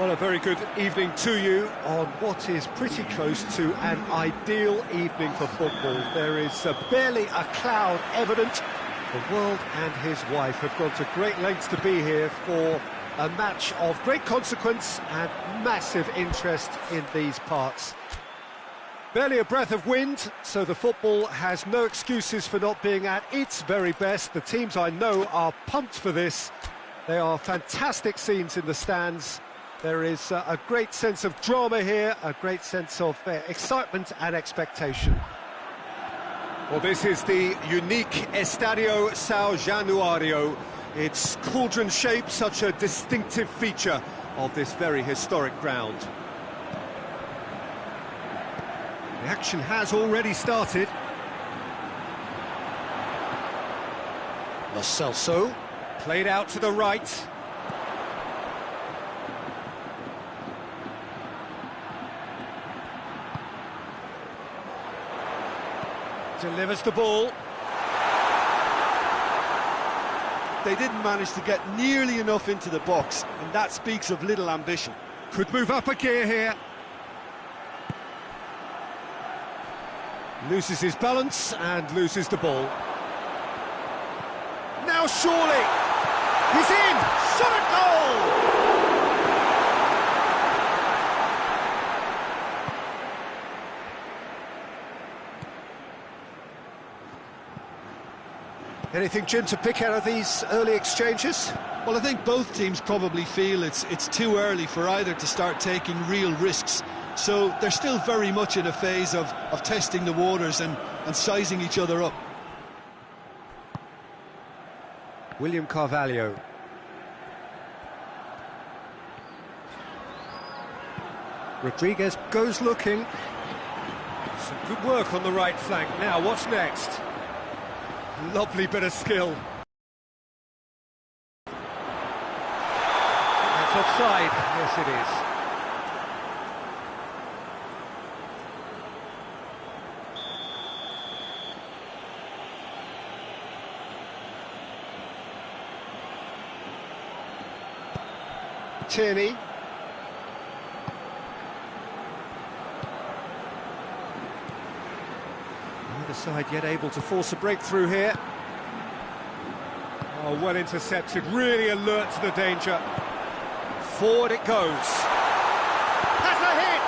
Well, a very good evening to you on what is pretty close to an ideal evening for football. There is barely a cloud evident. The world and his wife have gone to great lengths to be here for a match of great consequence and massive interest in these parts. Barely a breath of wind, so the football has no excuses for not being at its very best. The teams I know are pumped for this. They are fantastic scenes in the stands. There is a great sense of drama here, a great sense of excitement and expectation. Well, this is the unique Estadio São Januário. Its cauldron shape, such a distinctive feature of this very historic ground. The action has already started. Lo Celso, played out to the right. Delivers the ball. They didn't manage to get nearly enough into the box, and that speaks of little ambition. Could move up a gear here. Loses his balance and loses the ball. Now surely! He's in! Shot a goal! Anything, Jim, to pick out of these early exchanges? Well, I think both teams probably feel it's too early for either to start taking real risks. So they're still very much in a phase of testing the waters and sizing each other up. William Carvalho. Rodriguez goes looking. Some good work on the right flank. Now, what's next? Lovely bit of skill. That's offside. Yes, it is. Tierney. Neither side yet able to force a breakthrough here. Oh, well intercepted, really alert to the danger. Forward it goes. That's a hit!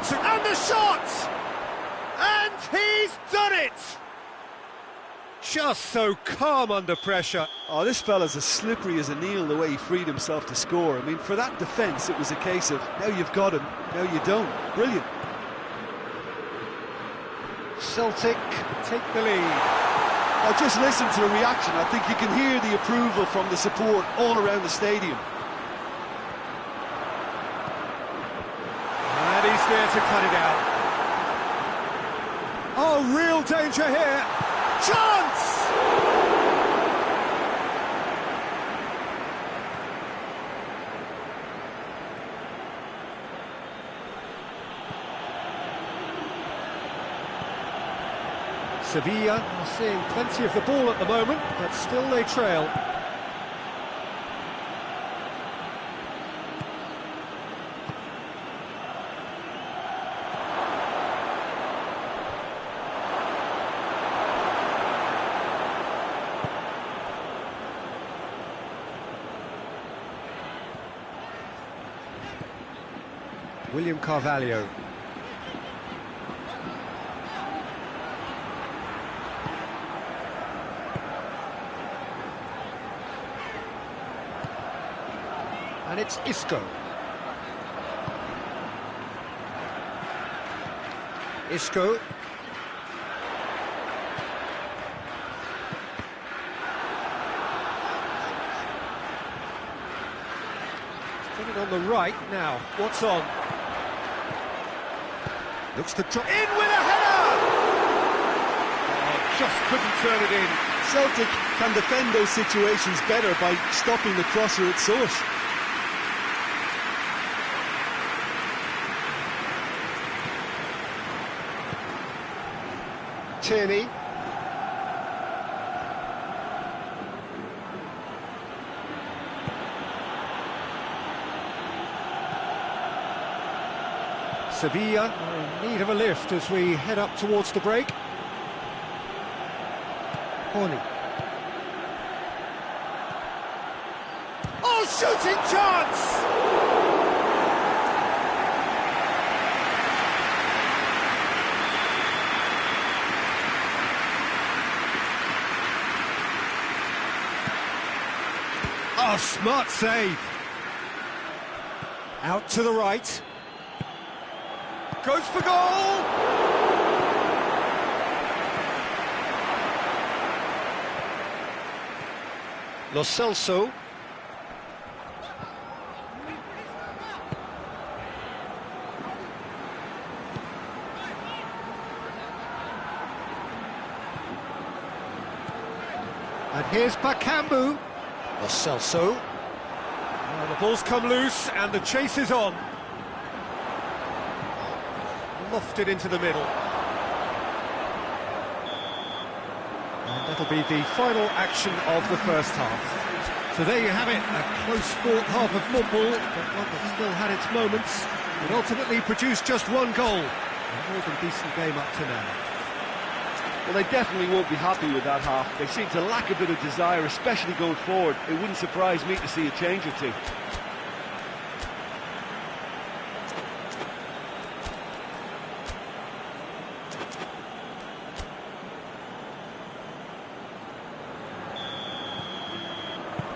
And the shot! And he's done it! Just so calm under pressure. Oh, this fella's as slippery as a Neil, the way he freed himself to score. I mean, for that defence, it was a case of, now you've got him, now you don't. Brilliant. Celtic take the lead. Oh, just listen to the reaction. I think you can hear the approval from the support all around the stadium. He's there to cut it out. Oh, real danger here. Chance! Sevilla are seeing plenty of the ball at the moment, but still they trail. William Carvalho. And it's Isco. Isco. Put it on the right now. What's on? Looks to drop in with a header! Oh, just couldn't turn it in. Celtic can defend those situations better by stopping the crosser at source. Tierney. Sevilla are in need of a lift as we head up towards the break. Horny. Oh, shooting chance! Oh, smart save. Out to the right. Goes for goal! Lo Celso. And here's Bakambu. Lo Celso. Well, the ball's come loose and the chase is on. Lofted into the middle. And that'll be the final action of the first half. So there you have it, a close-fought half of football, but one that still had its moments. It ultimately produced just one goal. A more than decent game up to now. Well, they definitely won't be happy with that half. They seem to lack a bit of desire, especially going forward. It wouldn't surprise me to see a change or two.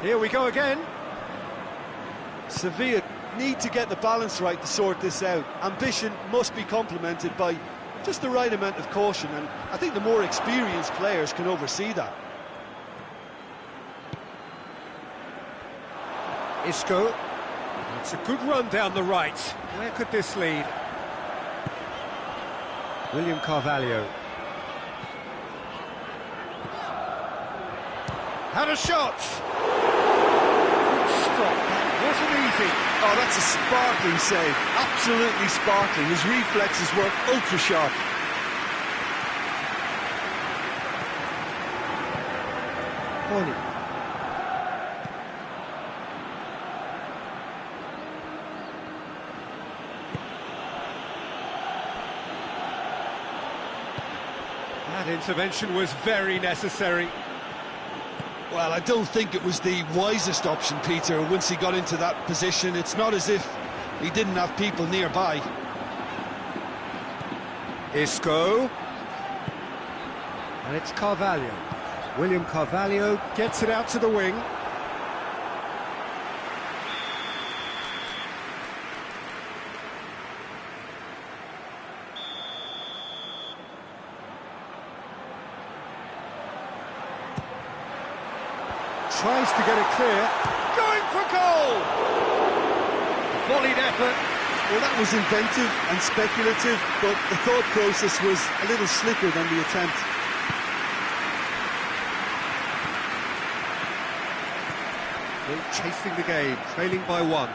Here we go again. Sevilla need to get the balance right to sort this out. Ambition must be complemented by just the right amount of caution, and I think the more experienced players can oversee that. Isco. It's a good run down the right. Where could this lead? William Carvalho. Had a shot! Good stop, that wasn't easy. Oh, that's a sparkling save. Absolutely sparkling. His reflexes work ultra sharp. Horny. That intervention was very necessary. Well, I don't think it was the wisest option, Peter, once he got into that position. It's not as if he didn't have people nearby. Isco. And it's Carvalho. William Carvalho gets it out to the wing. Tries to get it clear. Going for goal! Volleyed effort. Well, that was inventive and speculative, but the thought process was a little slicker than the attempt. Still chasing the game, trailing by one.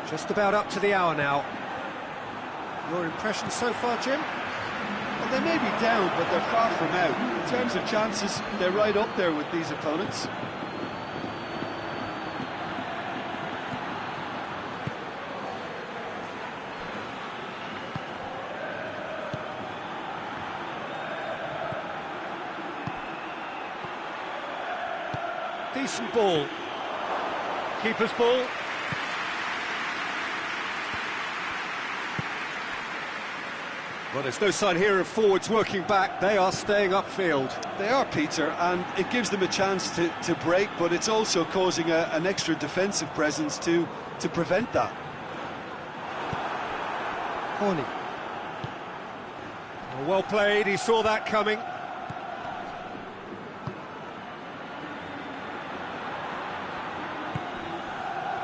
Just about up to the hour now. Your impression so far, Jim? Well, they may be down, but they're far from out. In terms of chances, they're right up there with these opponents. Decent ball. Keeper's ball. Well, there's no sign here of forwards working back. They are staying upfield. They are, Peter, and it gives them a chance to break, but it's also causing an extra defensive presence to prevent that. Horny. Well played, he saw that coming.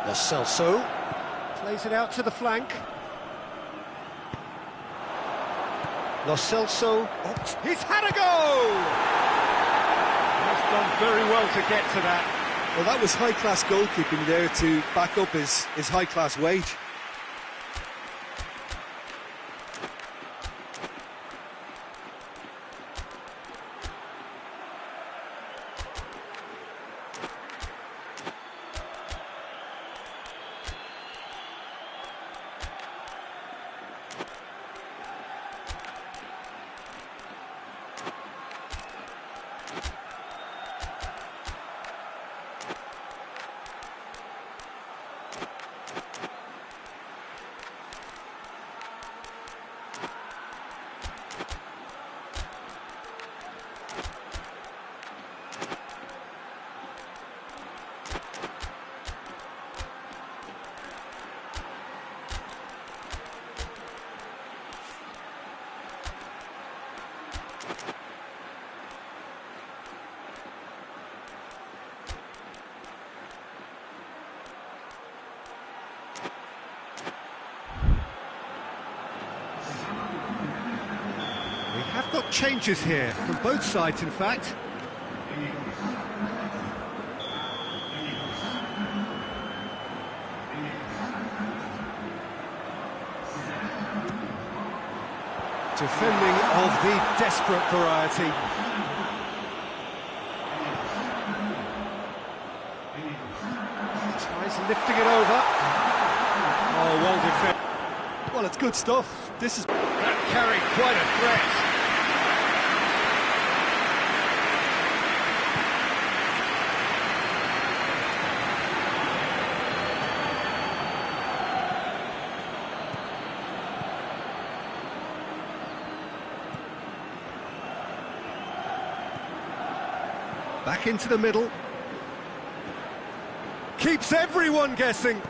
Lo Celso plays it out to the flank. Lo Celso, he's had a go! He's done very well to get to that. Well, that was high-class goalkeeping there to back up his high-class weight. We have got changes here, from both sides in fact. Defending of the desperate variety. Tries lifting it over. Oh, well defended. Well, it's good stuff. This is... That carried quite a threat. Back into the middle. Keeps everyone guessing.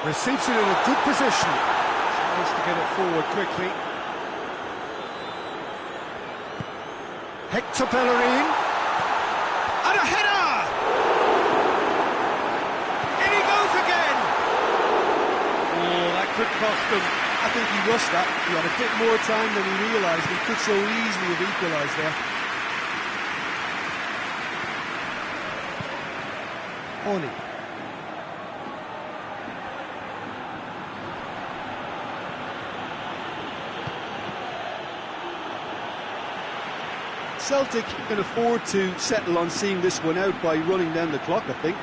Receives it in a good position. Tries to get it forward quickly. Hector Bellerin. And a header! In he goes again! Oh, that could cost them. I think he rushed that. He had a bit more time than he realised. He could so easily have equalised there. Oni. Celtic can afford to settle on seeing this one out by running down the clock, I think.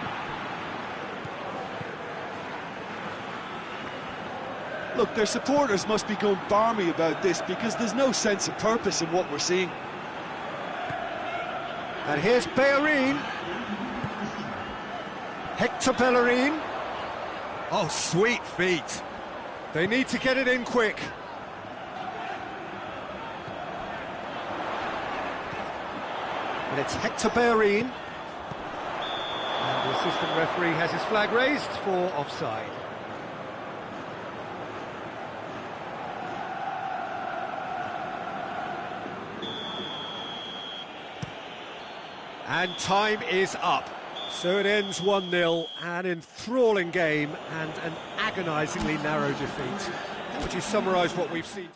Look, their supporters must be going barmy about this because there's no sense of purpose in what we're seeing. And here's Bellerin. Hector Bellerin. Oh, sweet feet. They need to get it in quick. And it's Hector Bellerin. And the assistant referee has his flag raised for offside. And time is up. So it ends 1-0, an enthralling game and an agonisingly narrow defeat. How would you summarise what we've seen?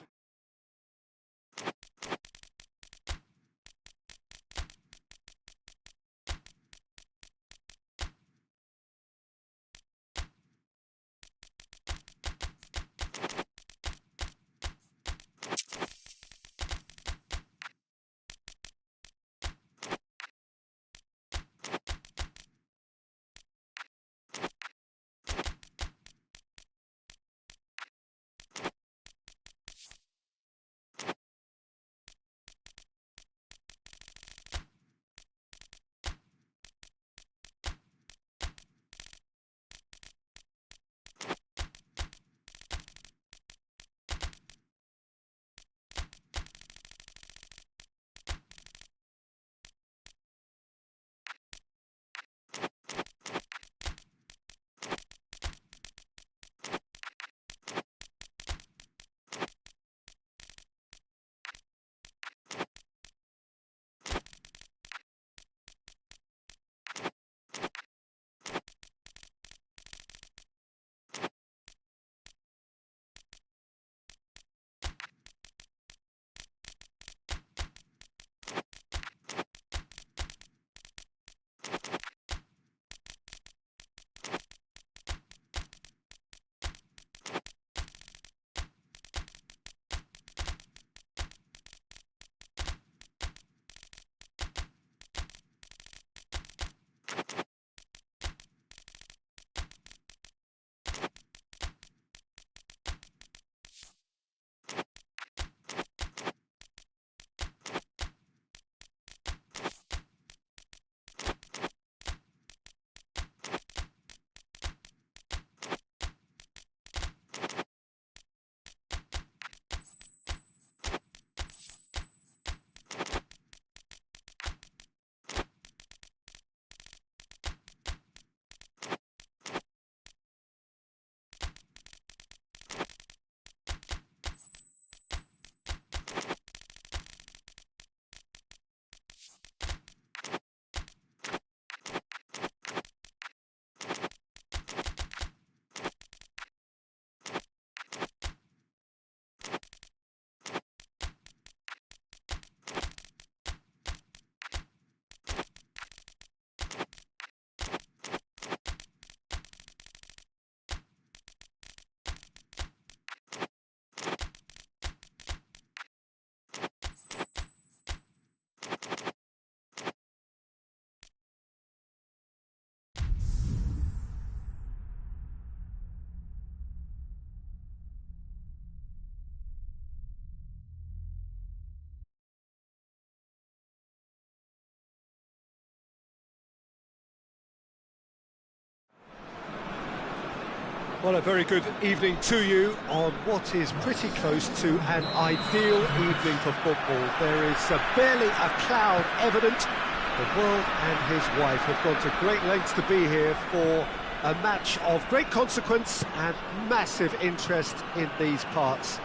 Well, a very good evening to you on what is pretty close to an ideal evening for football. There is barely a cloud evident. The world and his wife have gone to great lengths to be here for a match of great consequence and massive interest in these parts.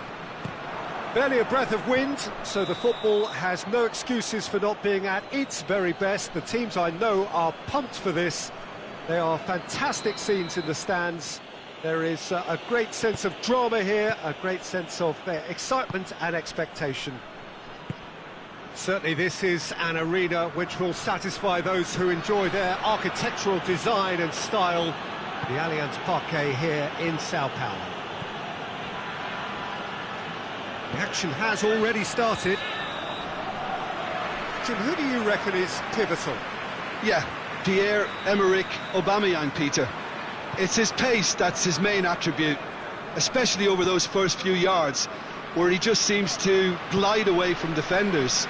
Barely a breath of wind, so the football has no excuses for not being at its very best. The teams I know are pumped for this. There are fantastic scenes in the stands. There is a great sense of drama here, a great sense of excitement and expectation. Certainly this is an arena which will satisfy those who enjoy their architectural design and style. The Allianz Parque here in Sao Paulo. The action has already started. Jim, who do you reckon is pivotal? Yeah, Pierre-Emerick Aubameyang, Peter. It's his pace that's his main attribute, especially over those first few yards, where he just seems to glide away from defenders,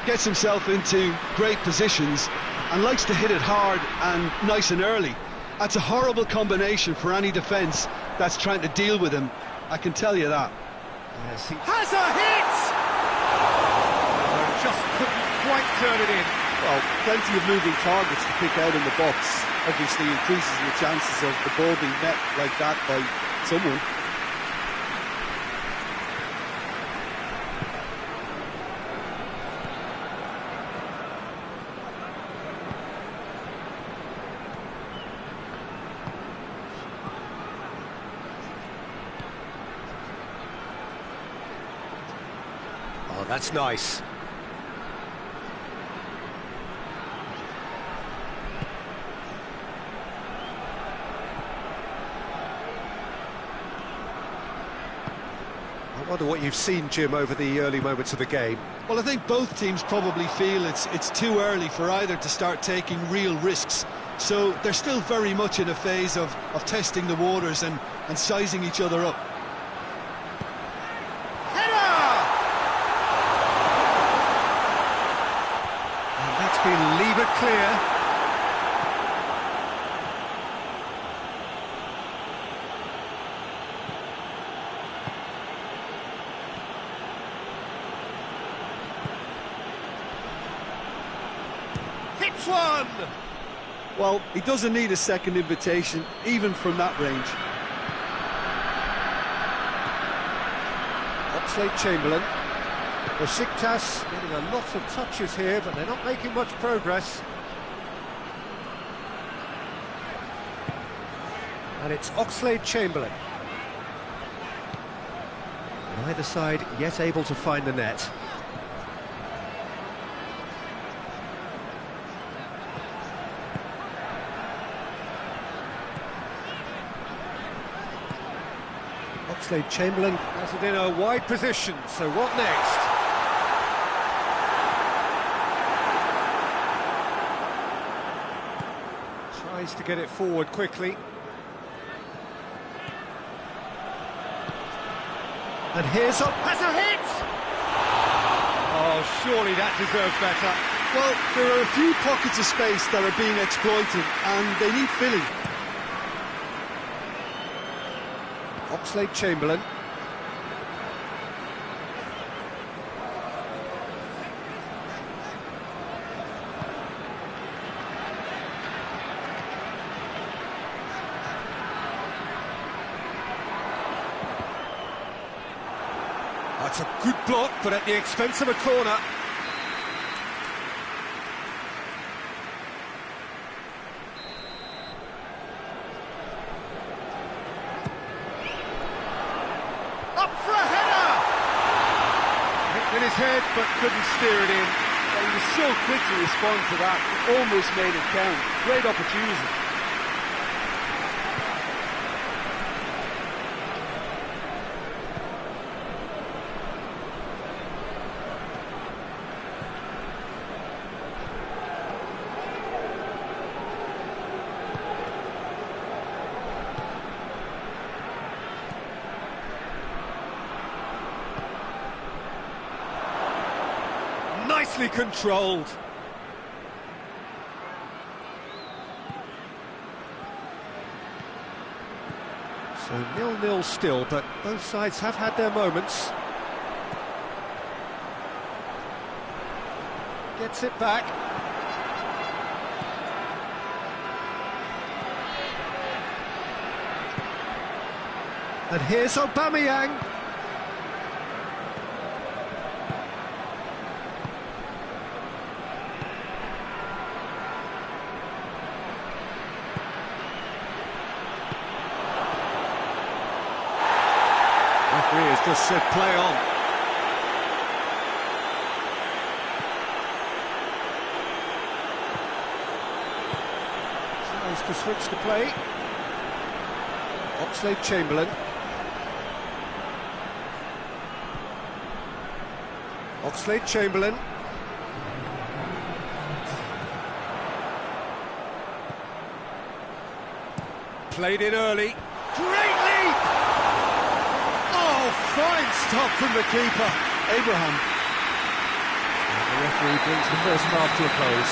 gets himself into great positions, and likes to hit it hard and nice and early. That's a horrible combination for any defence that's trying to deal with him, I can tell you that. Yes, he has a hit! Just couldn't quite turn it in. Well, plenty of moving targets to pick out in the box. Obviously increases your chances of the ball being met like that by someone. Oh, that's nice. I wonder what you've seen, Jim, over the early moments of the game. Well, I think both teams probably feel it's too early for either to start taking real risks. So they're still very much in a phase of testing the waters and sizing each other up. Header! And that's been levered clear. One. Well, he doesn't need a second invitation, even from that range. Oxlade-Chamberlain. Besiktas getting a lot of touches here, but they're not making much progress. And it's Oxlade-Chamberlain. Neither side yet able to find the net. Oxlade-Chamberlain has it in a wide position, so what next? Tries to get it forward quickly. And here's up, has a hit! Oh, surely that deserves better. Well, there are a few pockets of space that are being exploited, and they need filling. Oxlade-Chamberlain. That's a good block, but at the expense of a corner. In his head, but couldn't steer it in. Well, he was so quick to respond to that, he almost made it count. Great opportunity. Nicely controlled. So 0-0 still, but both sides have had their moments. Gets it back. And here's Aubameyang. Referee has just said play on. Tries to switch the play. Oxlade-Chamberlain. Oxlade-Chamberlain. Played in early. Great leap! Oh, fine stop from the keeper. Abraham. And the referee brings the first half to a close.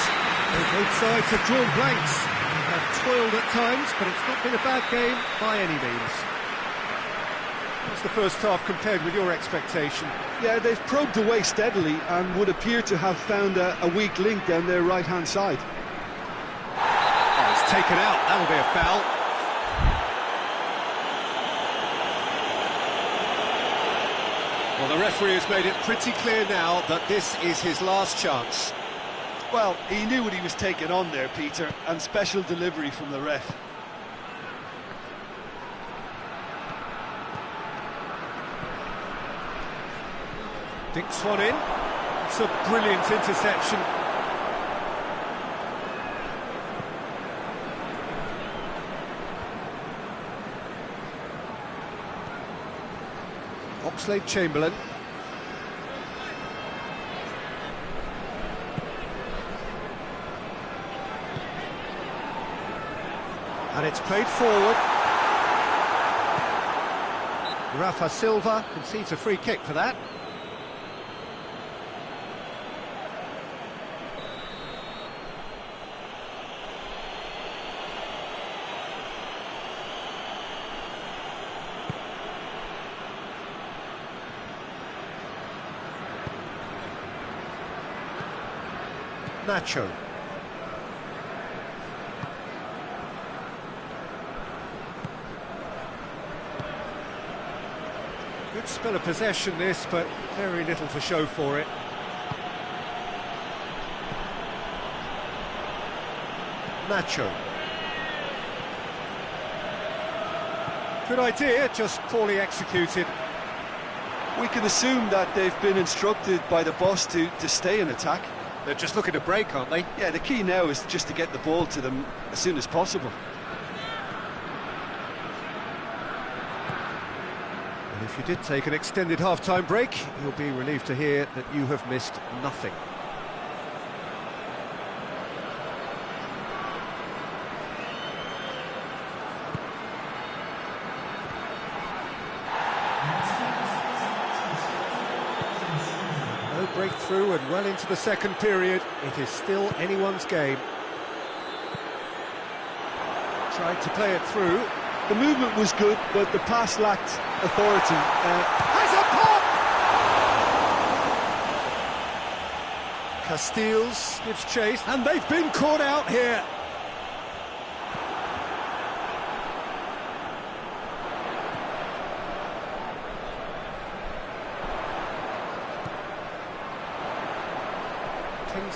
Both sides have drawn blanks. They have toiled at times, but it's not been a bad game by any means. What's the first half compared with your expectation? Yeah, they've probed away steadily and would appear to have found a weak link down their right-hand side. Oh, it's taken out. That'll be a foul. Well, the referee has made it pretty clear now that this is his last chance. Well, he knew what he was taking on there, Peter, and special delivery from the ref. Dinks one in. It's a brilliant interception. Oxlade-Chamberlain. And it's played forward. Rafa Silva concedes a free kick for that. Nacho. Good spell of possession this, but very little to show for it. Nacho. Good idea, just poorly executed. We can assume that they've been instructed by the boss to stay in attack. They're just looking to break, aren't they? Yeah, the key now is just to get the ball to them as soon as possible. And if you did take an extended half-time break, you'll be relieved to hear that you have missed nothing. Breakthrough and well into the second period. It is still anyone's game. Tried to play it through. The movement was good, but the pass lacked authority. Has a pop! Castiles gives chase, and they've been caught out here.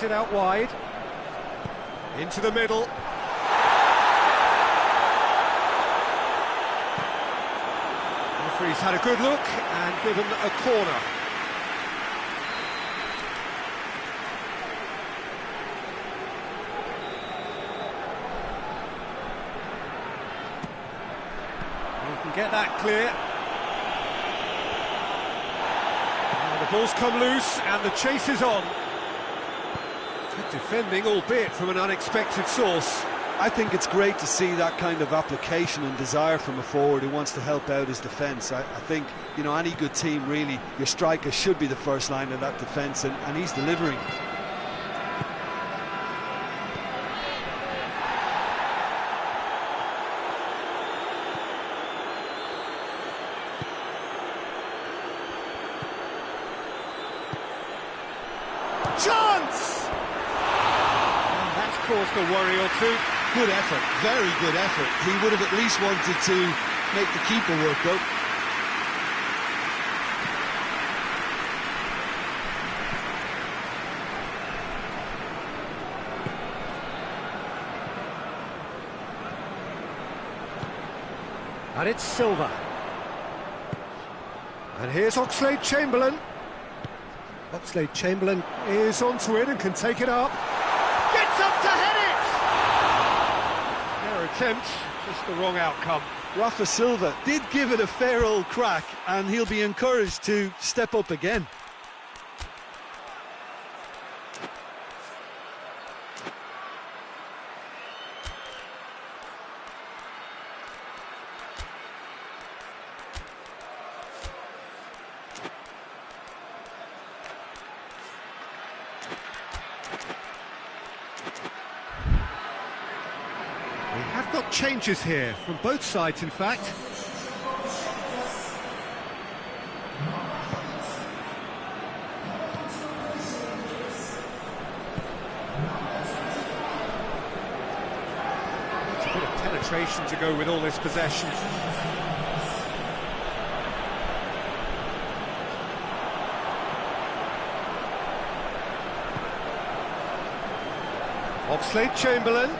It out wide, into the middle. The referee's had a good look and given a corner. You can get that clear. And the ball's come loose and the chase is on. Good defending, albeit from an unexpected source. I think it's great to see that kind of application and desire from a forward who wants to help out his defence. I think, you know, any good team, really, your striker should be the first line of that defence, and he's delivering. caused a worry or two. Good effort, very good effort. He would have at least wanted to make the keeper work, though. And it's Silva. And here's Oxlade-Chamberlain. Oxlade-Chamberlain is onto it and can take it up. Gets up to head it! Fair attempt, just the wrong outcome. Rafa Silva did give it a fair old crack, and he'll be encouraged to step up again. We have got changes here, from both sides in fact. It's a bit of penetration to go with all this possession. Oxlade-Chamberlain.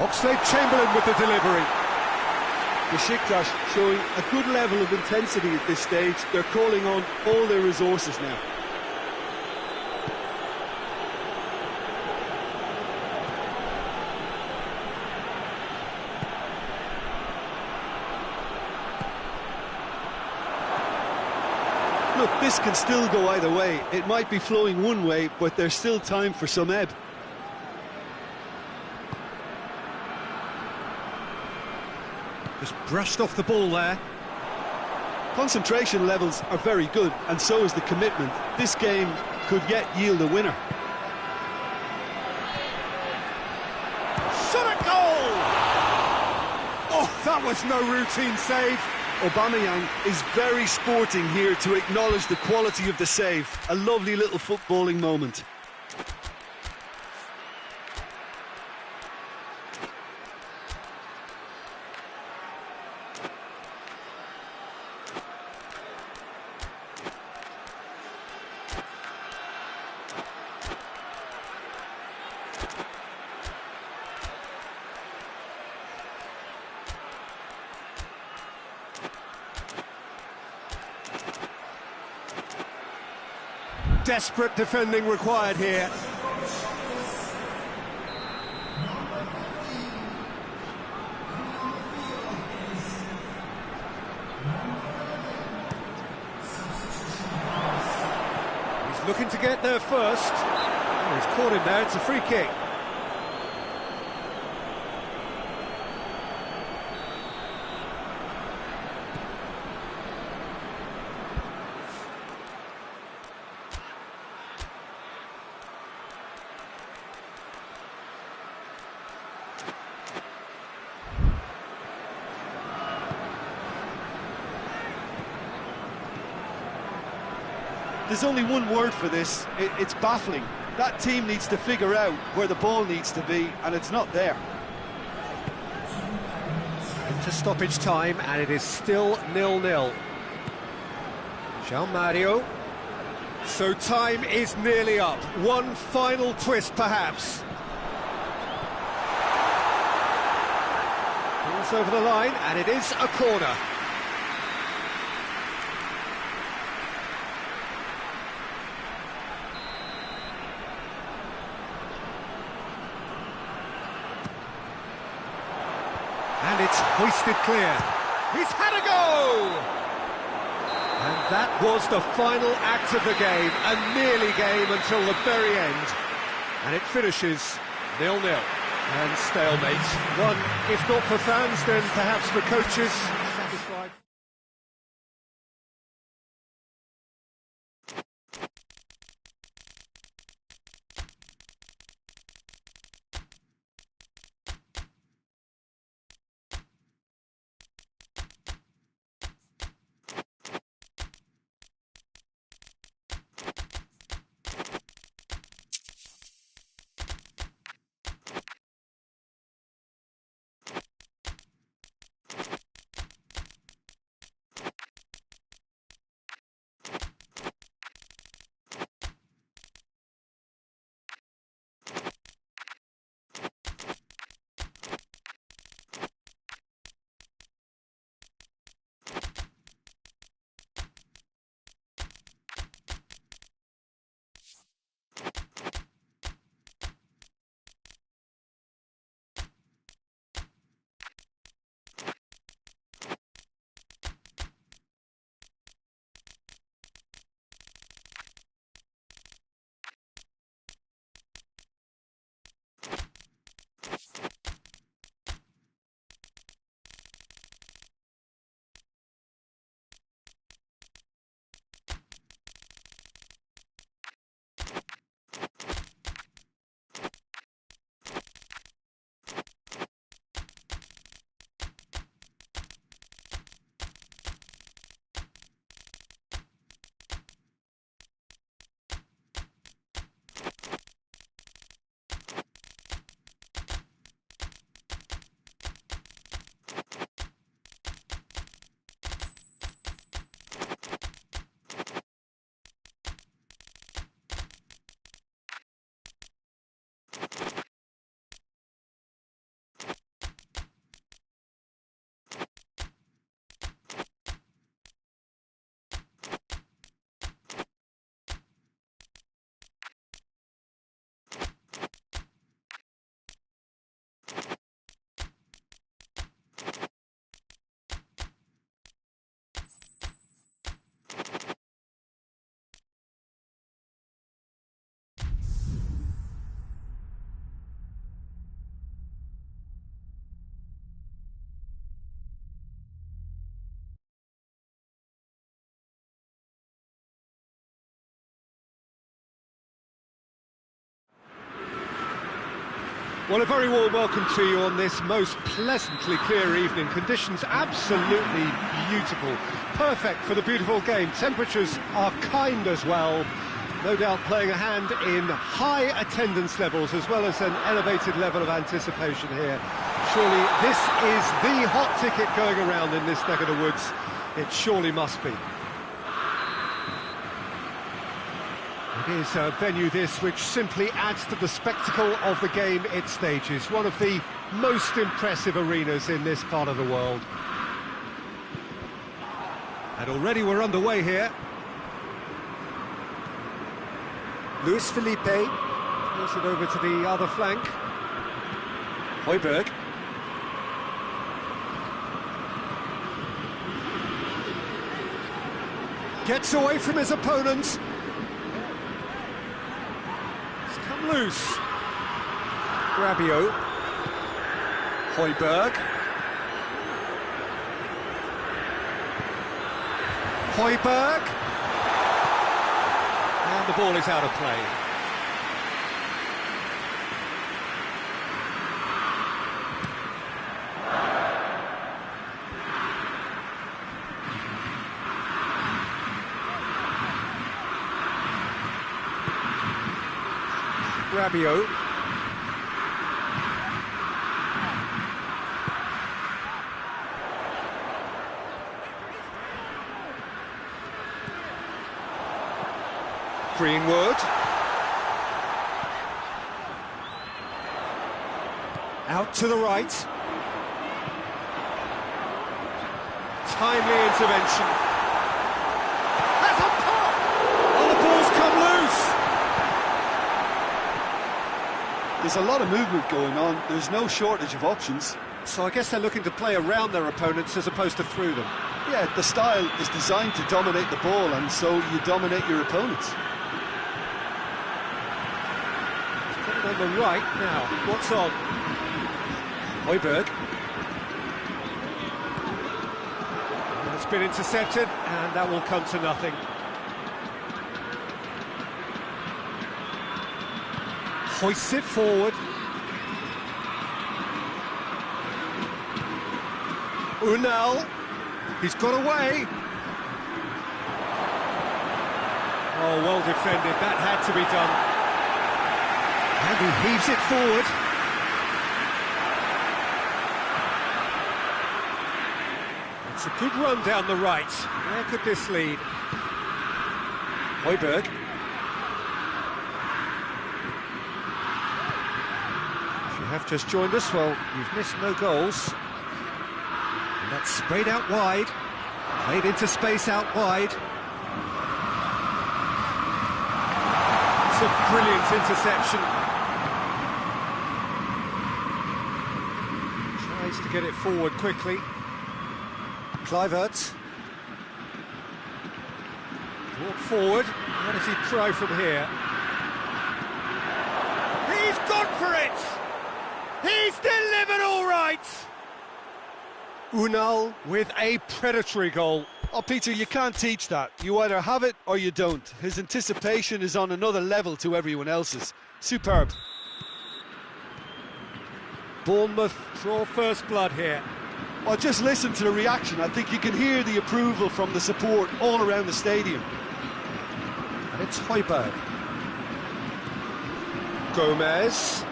Oxlade-Chamberlain with the delivery. Besiktas showing a good level of intensity at this stage. They're calling on all their resources now. Look, this can still go either way. It might be flowing one way, but there's still time for some ebb. Just brushed off the ball there. Concentration levels are very good, and so is the commitment. This game could yet yield a winner. Shot at goal! Oh, that was no routine save. Aubameyang is very sporting here to acknowledge the quality of the save. A lovely little footballing moment. Desperate defending required here. He's looking to get there first. Oh, he's caught him there, it's a free kick. There's only one word for this, it's baffling. That team needs to figure out where the ball needs to be, and it's not there. Into stoppage time, and it is still 0-0. João Mario. So time is nearly up. One final twist, perhaps. Balls over the line, and it is a corner. And it's hoisted clear. He's had a go! And that was the final act of the game, a nearly game until the very end. And it finishes 0-0. And stalemate. One, if not for fans, then perhaps for coaches. Satisfied. Well, a very warm welcome to you on this most pleasantly clear evening. Conditions absolutely beautiful. Perfect for the beautiful game. Temperatures are kind as well. No doubt playing a hand in high attendance levels as well as an elevated level of anticipation here. Surely this is the hot ticket going around in this neck of the woods. It surely must be. It is a venue this which simply adds to the spectacle of the game it stages. One of the most impressive arenas in this part of the world. And already we're underway here. Luis Felipe plays it over to the other flank. Højbjerg. Gets away from his opponent. It's come loose. Rabiot. Højbjerg. Højbjerg. And the ball is out of play. Rabiot. Greenwood. Out to the right. Timely intervention. That's a pop! Oh, the ball's come loose! There's a lot of movement going on. There's no shortage of options. So I guess they're looking to play around their opponents as opposed to through them. Yeah, the style is designed to dominate the ball, and so you dominate your opponents. On the right now, what's on? Højbjerg. It's been intercepted, and that will come to nothing. Hoists it forward. Unal. He's got away. Oh, well defended. That had to be done. And he heaves it forward. It's a good run down the right. Where could this lead? Højbjerg. If you have just joined us, well, you've missed no goals. And that's sprayed out wide. Played into space out wide. It's a brilliant interception. To get it forward quickly. Kluivert. Brought forward. What does he try from here? He's gone for it! He's delivered all right! Unal with a predatory goal. Oh, Peter, you can't teach that. You either have it or you don't. His anticipation is on another level to everyone else's. Superb. Bournemouth draw first blood here. Well, just listen to the reaction. I think you can hear the approval from the support all around the stadium. And it's Højbjerg. Gomez.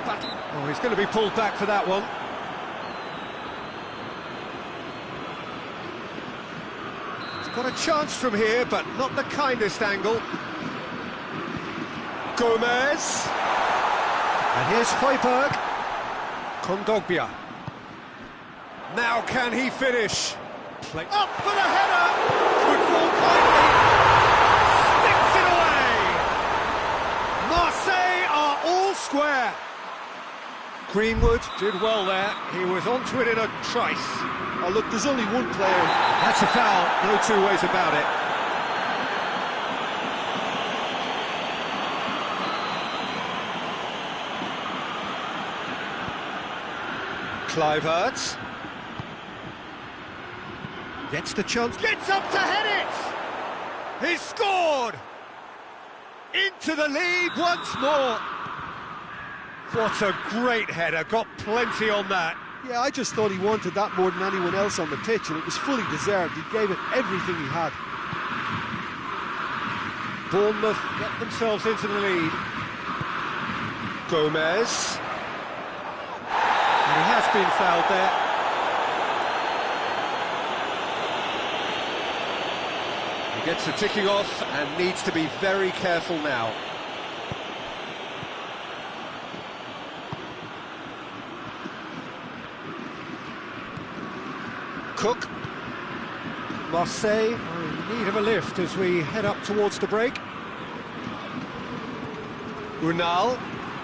Oh, he's going to be pulled back for that one. He's got a chance from here, but not the kindest angle. Gomez. And here's Højbjerg. Kondogbia. Now can he finish? Play up for the header! Good ball kindly. Sticks it away! Marseille are all square. Greenwood did well there. He was onto it in a trice. Oh, look, there's only one player. That's a foul, no two ways about it. Kluivert gets the chance, gets up to head it! He's scored! Into the lead once more! What a great header, got plenty on that. Yeah, I just thought he wanted that more than anyone else on the pitch, and it was fully deserved. He gave it everything he had. Bournemouth get themselves into the lead. Gomez. And he has been fouled there. He gets the ticking off and needs to be very careful now. Cook. Marseille are in need of a lift as we head up towards the break. Unal.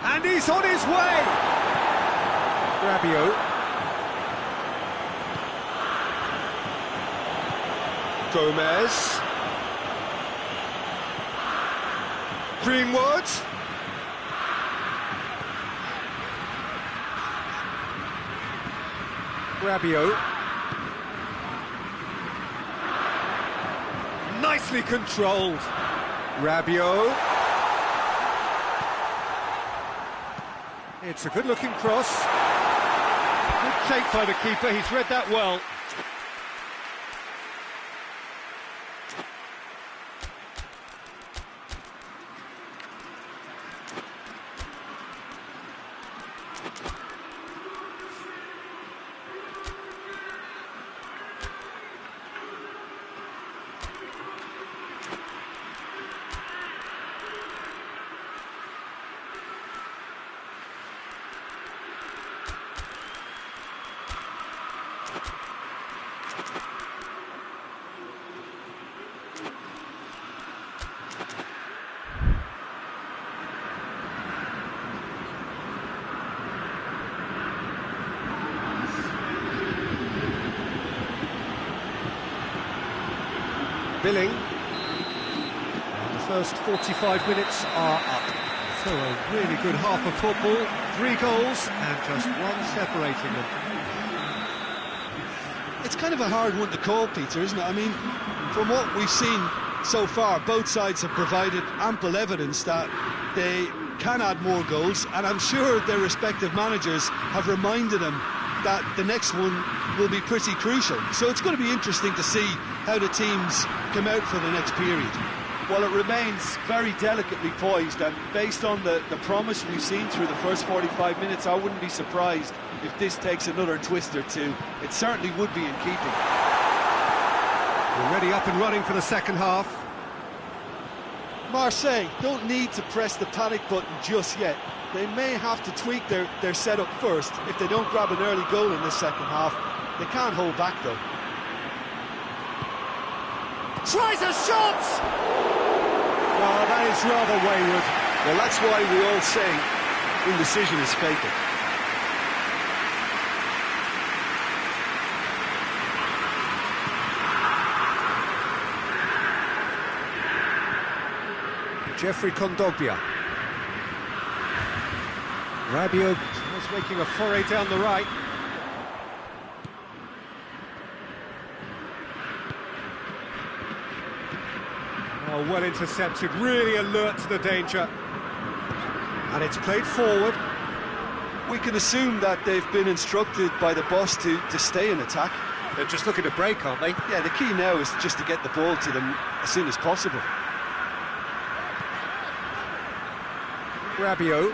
And he's on his way! Rabiot. Gomez. Greenwood. Rabiot. Nicely controlled. Rabiot. It's a good-looking cross. Good take by the keeper, he's read that well. Billing. And the first 45 minutes are up. So a really good half of football, 3 goals and just one separating them. It's kind of a hard one to call, Peter, isn't it? I mean, from what we've seen so far, both sides have provided ample evidence that they can add more goals, and I'm sure their respective managers have reminded them that the next one will be pretty crucial. So it's going to be interesting to see how the teams come out for the next period. Well, it remains very delicately poised, and based on the promise we've seen through the first 45 minutes, I wouldn't be surprised if this takes another twist or two. It certainly would be in keeping. Already up and running for the second half. Marseille don't need to press the panic button just yet. They may have to tweak their setup first if they don't grab an early goal in this second half. They can't hold back, though. Tries a shot! Oh, that is rather wayward. Well, that's why we all say indecision is fatal. Jeffrey Kondogbia. Rabiot is making a foray down the right. Oh, well intercepted, really alert to the danger. And it's played forward. We can assume that they've been instructed by the boss to stay in attack. They're just looking to break, aren't they? Yeah, the key now is just to get the ball to them as soon as possible. Rabiot.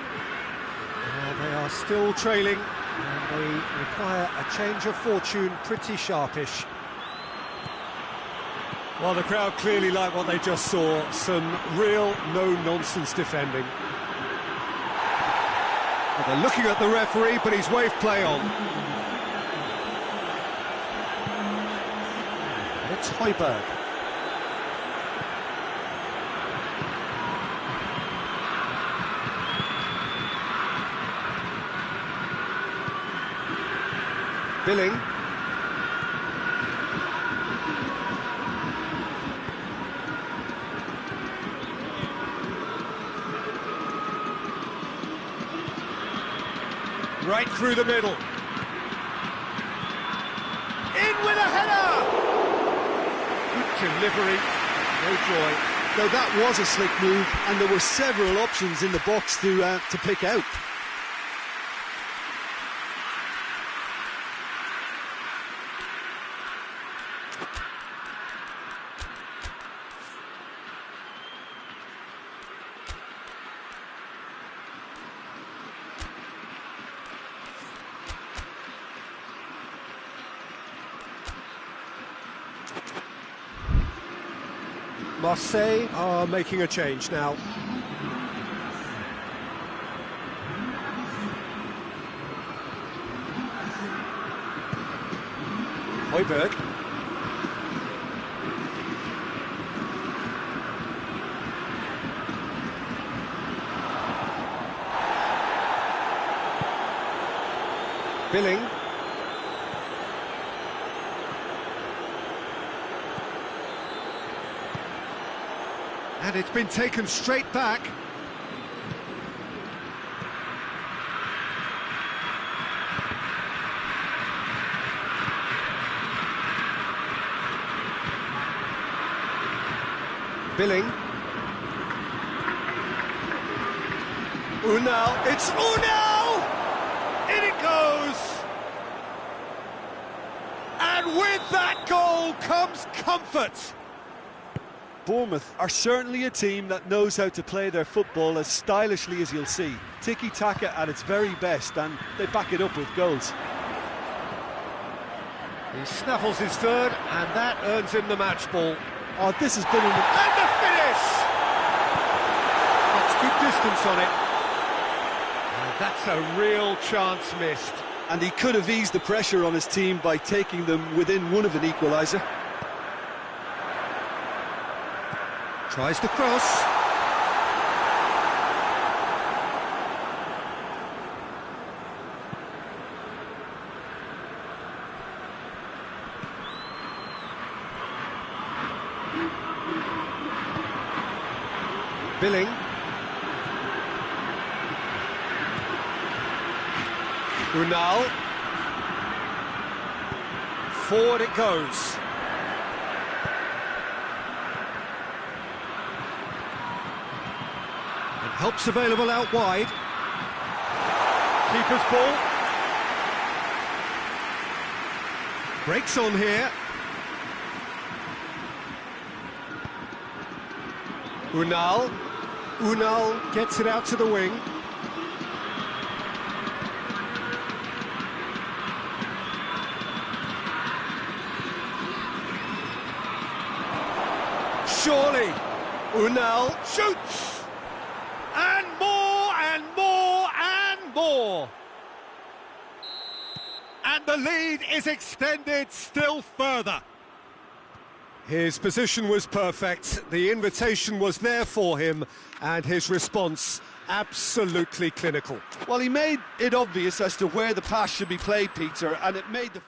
They are still trailing, and they require a change of fortune, pretty sharpish. Well, the crowd clearly like what they just saw, some real no-nonsense defending. Well, they're looking at the referee, but he's waved play on. It's Højbjerg. Billing. Right through the middle. In with a header! Good delivery, no joy. Now that was a slick move, and there were several options in the box to pick out. Marseille are making a change now. Højbjerg. Billing. And it's been taken straight back. Billing. Unal. It's Unal! In it goes! And with that goal comes comfort. Bournemouth are certainly a team that knows how to play their football as stylishly as you'll see. Tiki-taka at its very best, and they back it up with goals. He snaffles his third, and that earns him the match ball. Oh, this has been... And the finish! That's good distance on it. And that's a real chance missed. And he could have eased the pressure on his team by taking them within one of an equaliser. Tries the cross. Billing. Unal. Forward it goes. And help's available out wide. Keeper's ball. Breaks on here. Unal. Unal gets it out to the wing. Surely, Unal shoots! And more, and more, and more! And the lead is extended still further. His position was perfect, the invitation was there for him, and his response absolutely clinical. Well, he made it obvious as to where the pass should be played, Peter, and it made the...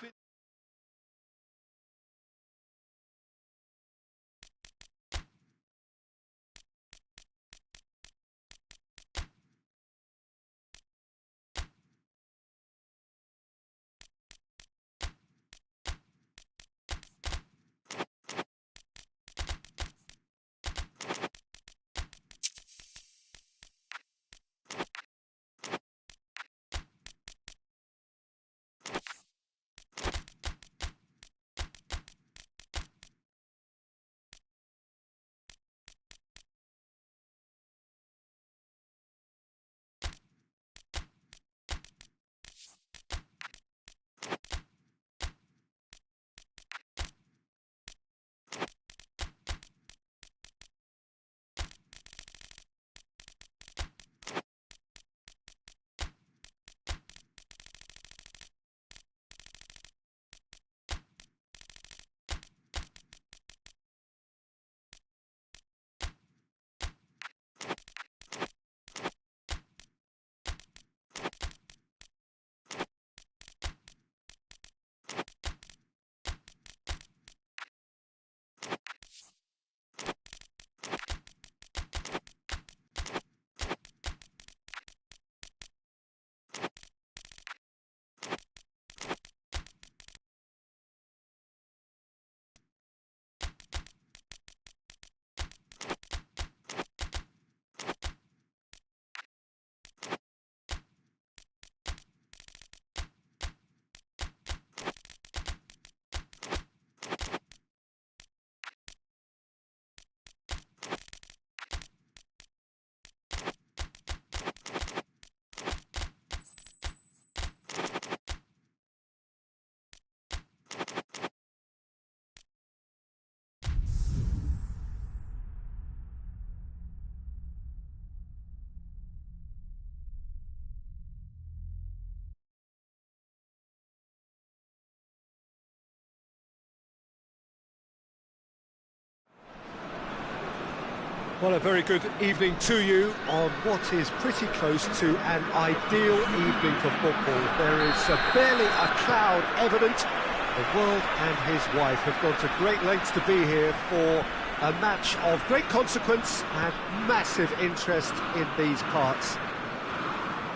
Well, a very good evening to you on what is pretty close to an ideal evening for football. There is barely a cloud evident. The world and his wife have gone to great lengths to be here for a match of great consequence and massive interest in these parts.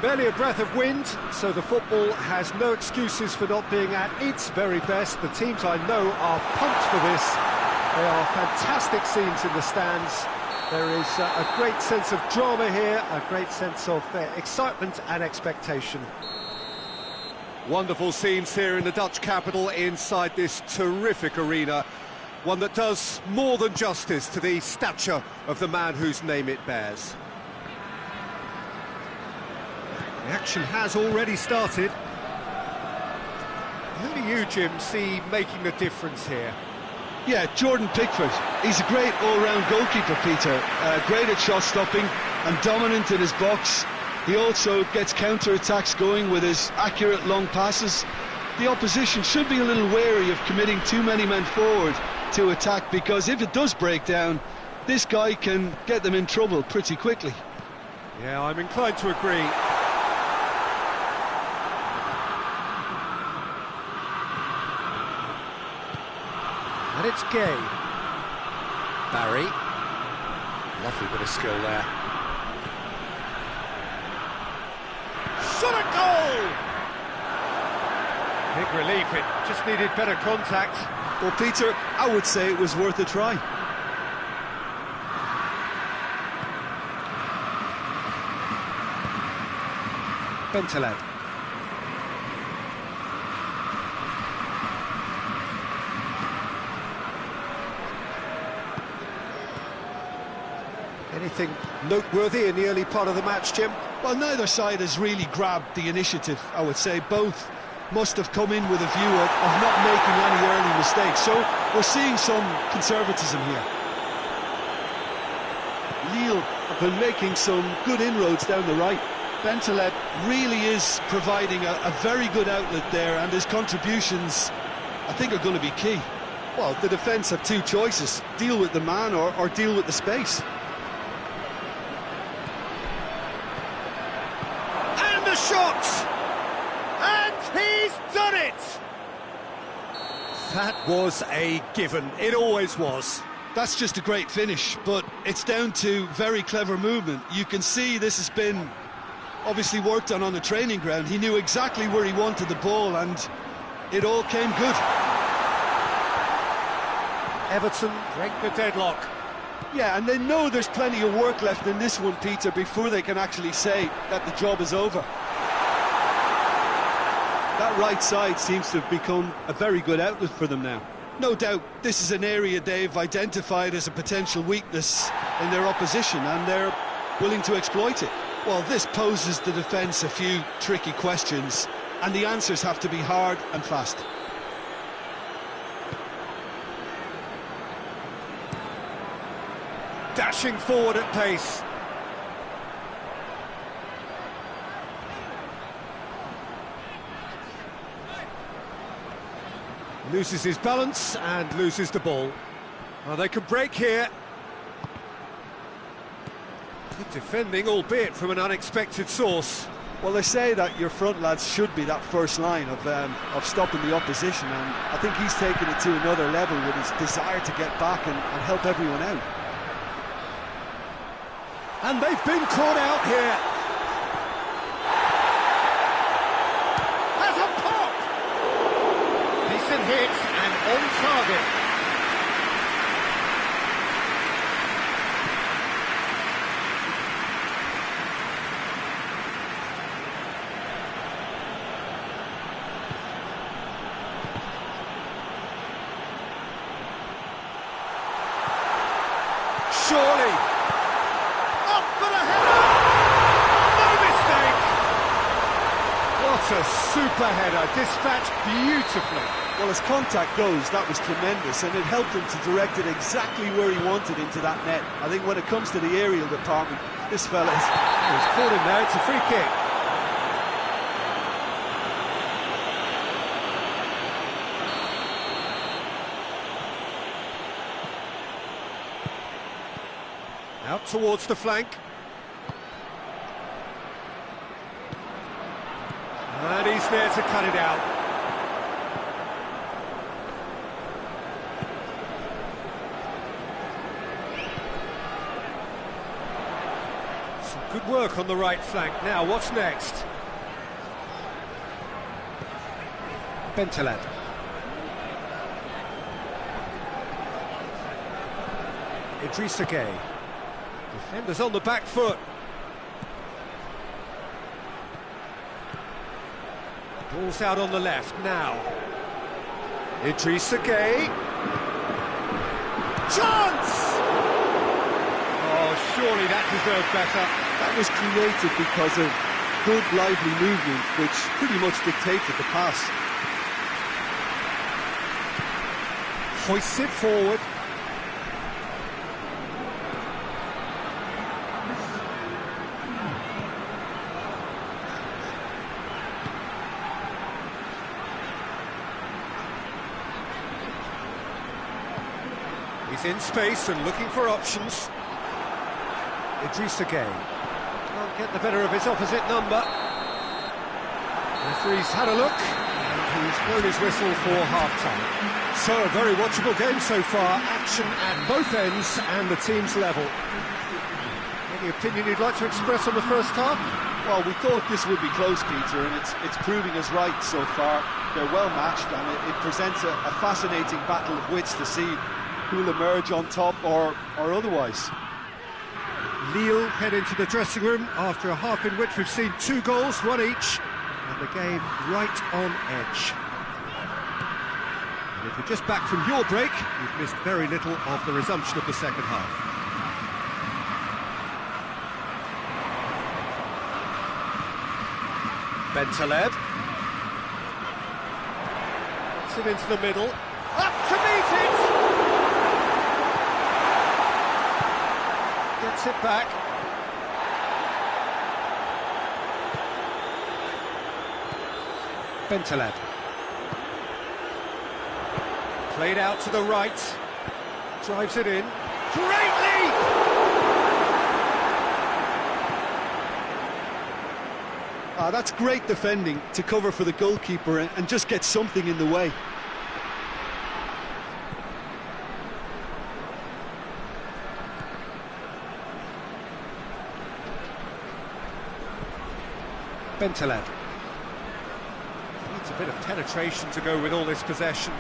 Barely a breath of wind, so the football has no excuses for not being at its very best. The teams I know are pumped for this. There are fantastic scenes in the stands. There is a great sense of drama here, a great sense of excitement and expectation. Wonderful scenes here in the Dutch capital inside this terrific arena. One that does more than justice to the stature of the man whose name it bears. The action has already started. Who do you, Jim, see making the difference here? Yeah, Jordan Pickford. He's a great all-round goalkeeper, Peter. Great at shot-stopping and dominant in his box. He also gets counter-attacks going with his accurate long passes. The opposition should be a little wary of committing too many men forward to attack, because if it does break down, this guy can get them in trouble pretty quickly. Yeah, I'm inclined to agree. And it's Gay. Barry. Lovely bit of skill there. Shot a goal! Big relief, it just needed better contact. Well, Peter, I would say it was worth a try. Bentaleb. Anything noteworthy in the early part of the match, Jim? Well, neither side has really grabbed the initiative, I would say. Both must have come in with a view of not making any early mistakes. So we're seeing some conservatism here. Lille have been making some good inroads down the right. Bentaleb really is providing a very good outlet there, and his contributions, I think, are going to be key. Well, the defence have two choices: deal with the man or deal with the space. And the shot! And he's done it! That was a given. It always was. That's just a great finish, but it's down to very clever movement. You can see this has been obviously worked on the training ground. He knew exactly where he wanted the ball, and it all came good. Everton break the deadlock. Yeah, and they know there's plenty of work left in this one, Peter, before they can actually say that the job is over. That right side seems to have become a very good outlet for them now. No doubt this is an area they've identified as a potential weakness in their opposition, and they're willing to exploit it. Well, this poses the defence a few tricky questions, and the answers have to be hard and fast. Dashing forward at pace. Loses his balance and loses the ball. Well, they can break here. Good defending, albeit from an unexpected source. Well, they say that your front lads should be that first line of stopping the opposition, and I think he's taken it to another level with his desire to get back and help everyone out. And they've been caught out here. Has a pop! Decent hit and on target. Surely. Up for the header! No mistake! What a super header, dispatched beautifully. Well, as contact goes, that was tremendous, and it helped him to direct it exactly where he wanted into that net. I think when it comes to the aerial department, this fella is... He's caught him there, it's a free kick. Out out towards the flank. And he's there to cut it out. Some good work on the right flank. Now, what's next? Bentaleb. Idrissa Gueye. Defenders on the back foot. Ball's out on the left now. Idrissa Gueye. Chance! Oh, surely that deserved better. That was created because of good, lively movement, which pretty much dictated the pass. Hoists it forward. He's in space and looking for options. Idrissa Gueye can't get the better of his opposite number. The referee's had a look and he's blown his whistle for half-time. So a very watchable game so far. Action at both ends and the team's level. Any opinion you'd like to express on the first half? Well, we thought this would be close, Peter, and it's proving us right so far. They're well matched, and it presents a fascinating battle of wits to see who'll emerge on top or otherwise. Lille head into the dressing room after a half in which we've seen 2 goals, 1 each, and the game right on edge. And if you're just back from your break, you've missed very little of the resumption of the second half. Bentaleb. Puts it into the middle. Up to meet it! Gets it back. Bentaleb. Played out to the right. Drives it in. Great leap! That's great defending to cover for the goalkeeper and just get something in the way. Bentaleb. Needs a bit of penetration to go with all this possession.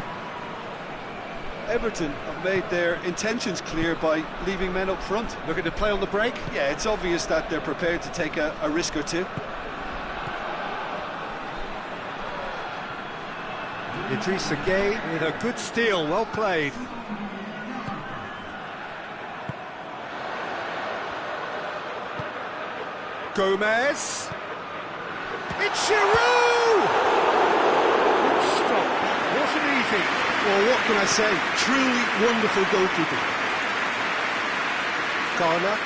Everton have made their intentions clear by leaving men up front. Looking to play on the break. Yeah, it's obvious that they're prepared to take a risk or two. Idrissa Gueye with a good steal, well played. Gomez. It's Giroud! Good stop, wasn't easy. Well, what can I say? Truly wonderful goalkeeping. Garner.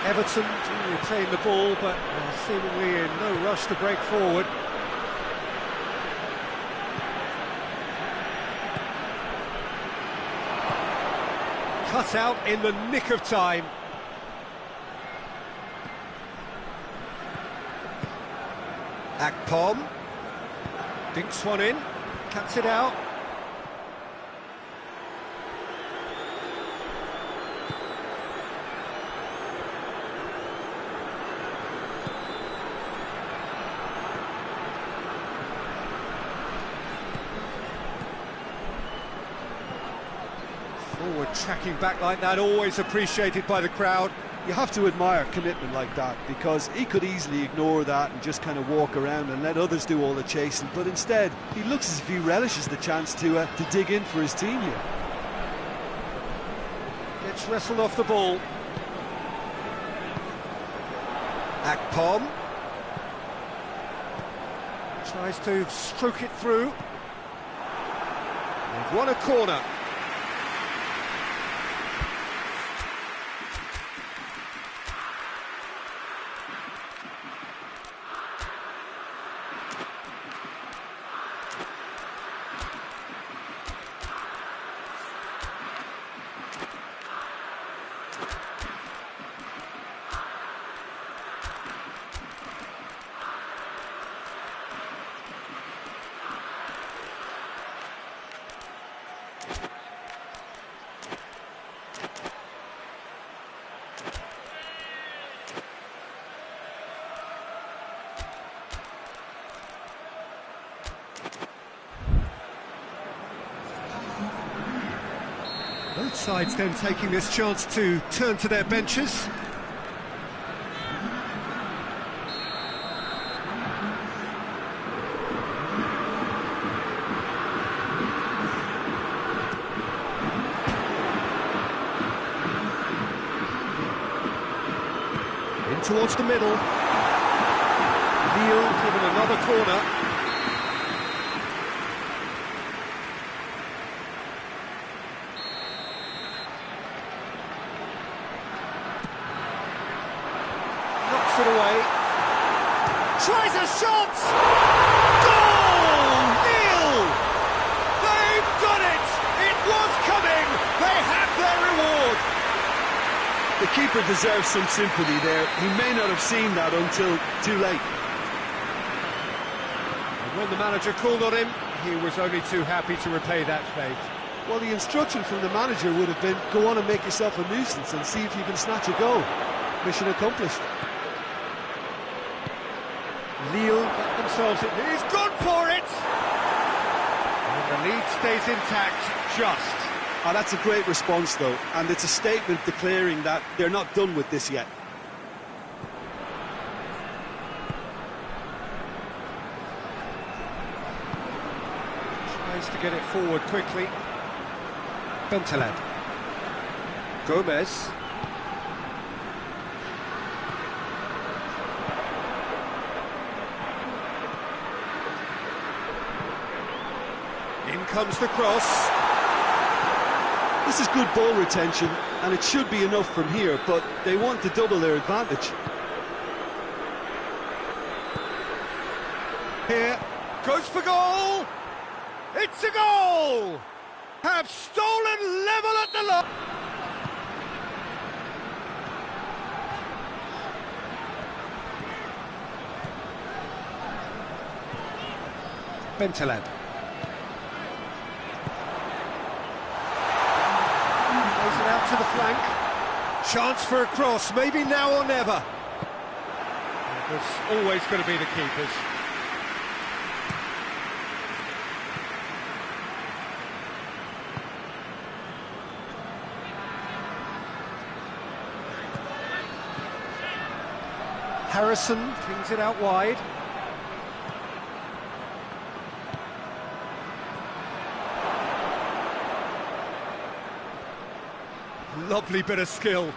Everton do retain the ball, but are seemingly in no rush to break forward. Cut out in the nick of time. Akpom. Dinks one in, cuts it out. Forward tracking back like that, always appreciated by the crowd. You have to admire commitment like that, because he could easily ignore that and just kind of walk around and let others do all the chasing, but instead he looks as if he relishes the chance to dig in for his team here. Gets wrestled off the ball. Akpom tries to stroke it through. They've won a corner. sides then taking this chance to turn to their benches. In towards the middle. Neil given another corner. Knocks it away. Tries a shot! Goal! Neil! They've done it! It was coming! They have their reward! The keeper deserves some sympathy there. He may not have seen that until too late. And when the manager called on him, he was only too happy to repay that fate. Well, the instruction from the manager would have been, go on and make yourself a nuisance and see if you can snatch a goal. Mission accomplished. Lille get themselves in. He's gone for it! And the lead stays intact, just. Oh, that's a great response, though, and it's a statement declaring that they're not done with this yet. Tries to get it forward quickly. Bentaleb. Gomez. In comes the cross. This is good ball retention, and it should be enough from here, but they want to double their advantage. Here, goes for goal! It's a goal! Have stolen level at the line! Bentaleb. Plays it out to the flank. Chance for a cross, maybe now or never. It's always going to be the keepers. Harrison pings it out wide. Lovely bit of skill.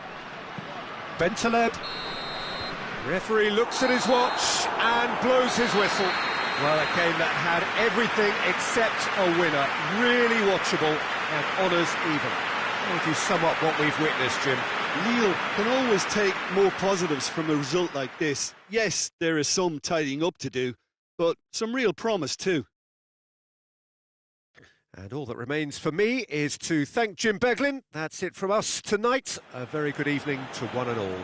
Bentaleb. Referee looks at his watch and blows his whistle. Well, a game that had everything except a winner. Really watchable and honours even. How would you sum up what we've witnessed, Jim? Lille can always take more positives from a result like this. Yes, there is some tidying up to do, but some real promise too. And all that remains for me is to thank Jim Beglin. That's it from us tonight. A very good evening to one and all.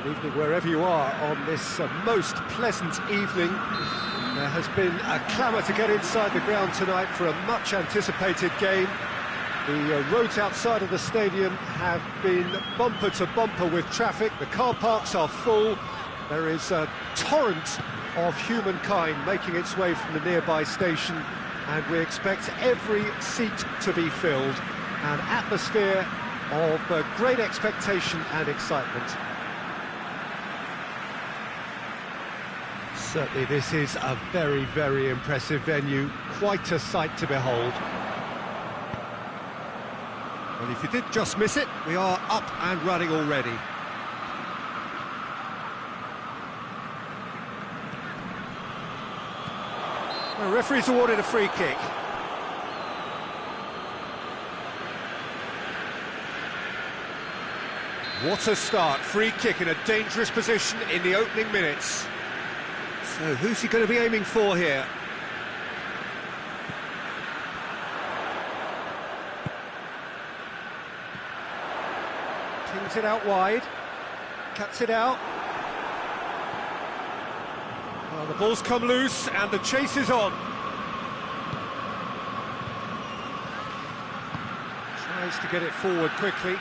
Good evening wherever you are on this most pleasant evening. There has been a clamour to get inside the ground tonight for a much anticipated game. The roads outside of the stadium have been bumper to bumper with traffic. The car parks are full. There is a torrent of humankind making its way from the nearby station, and we expect every seat to be filled. An atmosphere of great expectation and excitement. Certainly this is a very, very impressive venue, quite a sight to behold. Well, if you did just miss it, we are up and running already. The referee's awarded a free kick. What a start, free kick in a dangerous position in the opening minutes. So who's he going to be aiming for here? Pings it out wide, cuts it out. Well, the ball's come loose and the chase is on. Tries to get it forward quickly.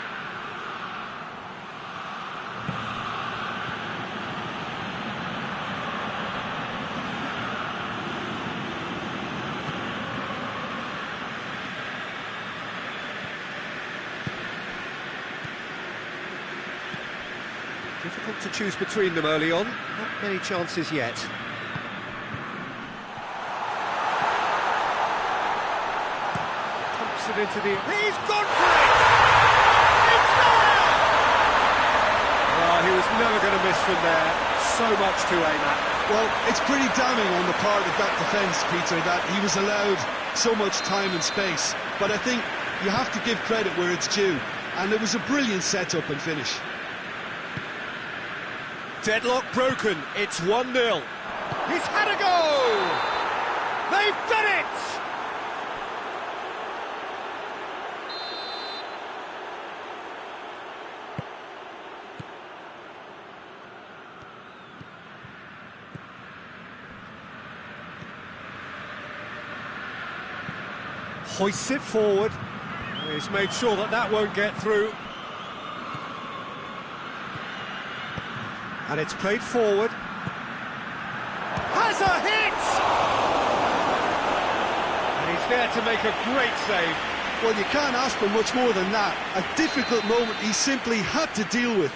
Difficult to choose between them early on, not many chances yet. Pumps it into the... He's gone for it! It's there! Oh, he was never going to miss from there. So much to aim at. Well, it's pretty damning on the part of that defence, Peter, that he was allowed so much time and space. But I think you have to give credit where it's due, and it was a brilliant set-up and finish. Deadlock broken, it's 1-0. He's had a go! They've done it! Hoists it forward. He's made sure that that won't get through. And it's played forward. Has a hit! And he's there to make a great save. Well, you can't ask for much more than that. A difficult moment he simply had to deal with.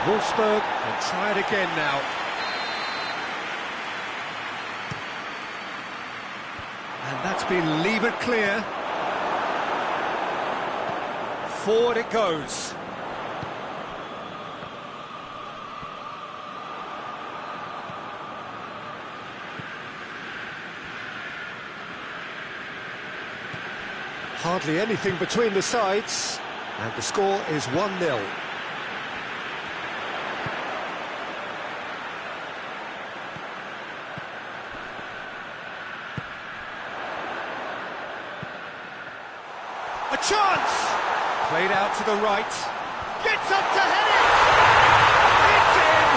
Wolfsburg will try it again now. And that's been levered clear. Forward it goes. Hardly anything between the sides, and the score is 1-0. A chance! Played out to the right. Gets up to head it! It's in!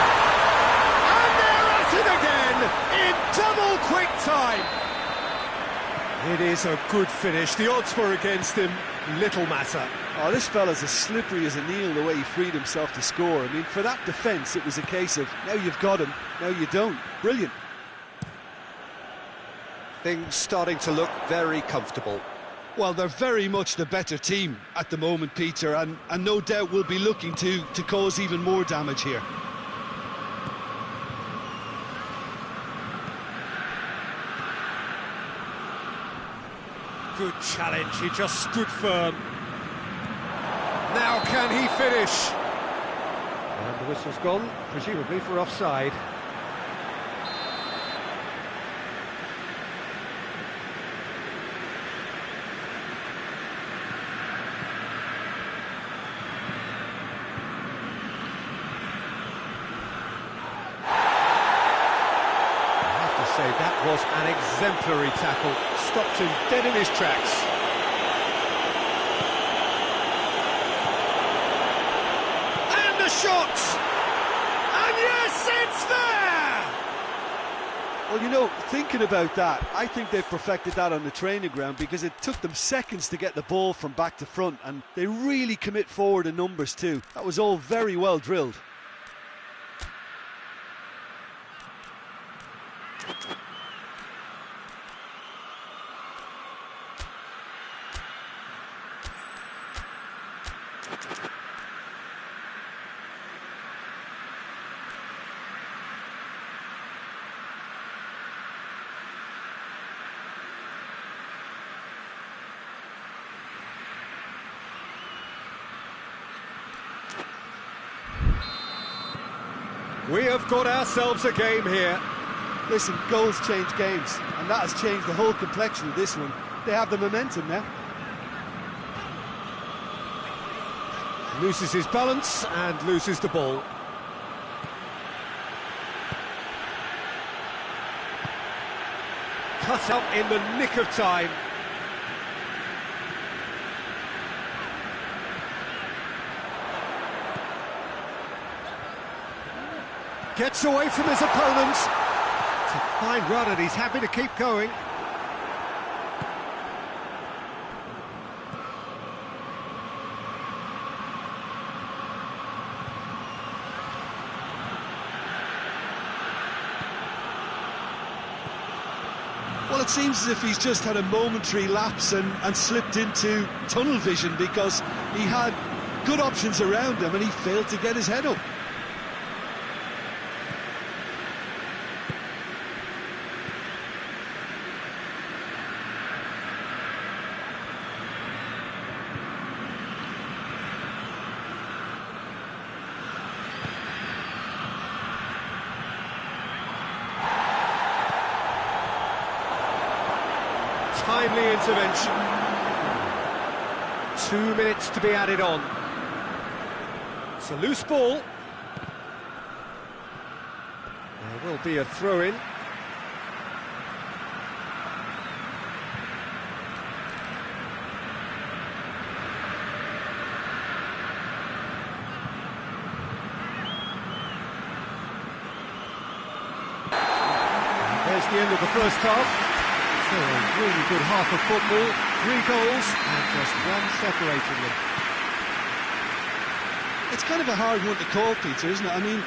And they're at it again in double quick time! It is a good finish. The odds were against him. Little matter. Oh, this fella's as slippery as an eel the way he freed himself to score. I mean, for that defence, it was a case of, now you've got him, now you don't. Brilliant. Things starting to look very comfortable. Well, they're very much the better team at the moment, Peter, and no doubt will be looking to cause even more damage here. Good challenge, he just stood firm. Now can he finish? And the whistle's gone, presumably for offside. Say that was an exemplary tackle, stopped him dead in his tracks. shot! And yes, it's there! Well, you know, thinking about that, I think they've perfected that on the training ground because it took them seconds to get the ball from back to front, and they really commit forward in numbers too. That was all very well drilled. We have got ourselves a game here. Listen, goals change games, and that has changed the whole complexion of this one. They have the momentum now. Loses his balance and loses the ball. Cut out in the nick of time. Gets away from his opponent. It's a fine run and he's happy to keep going. Well, it seems as if he's just had a momentary lapse and slipped into tunnel vision because he had good options around him and he failed to get his head up. Timely intervention. 2 minutes to be added on. It's a loose ball. There will be a throw-in. There's the end of the first half. So a really good half of football, 3 goals and just one separating them. It's kind of a hard one to call, Peter, isn't it? I mean,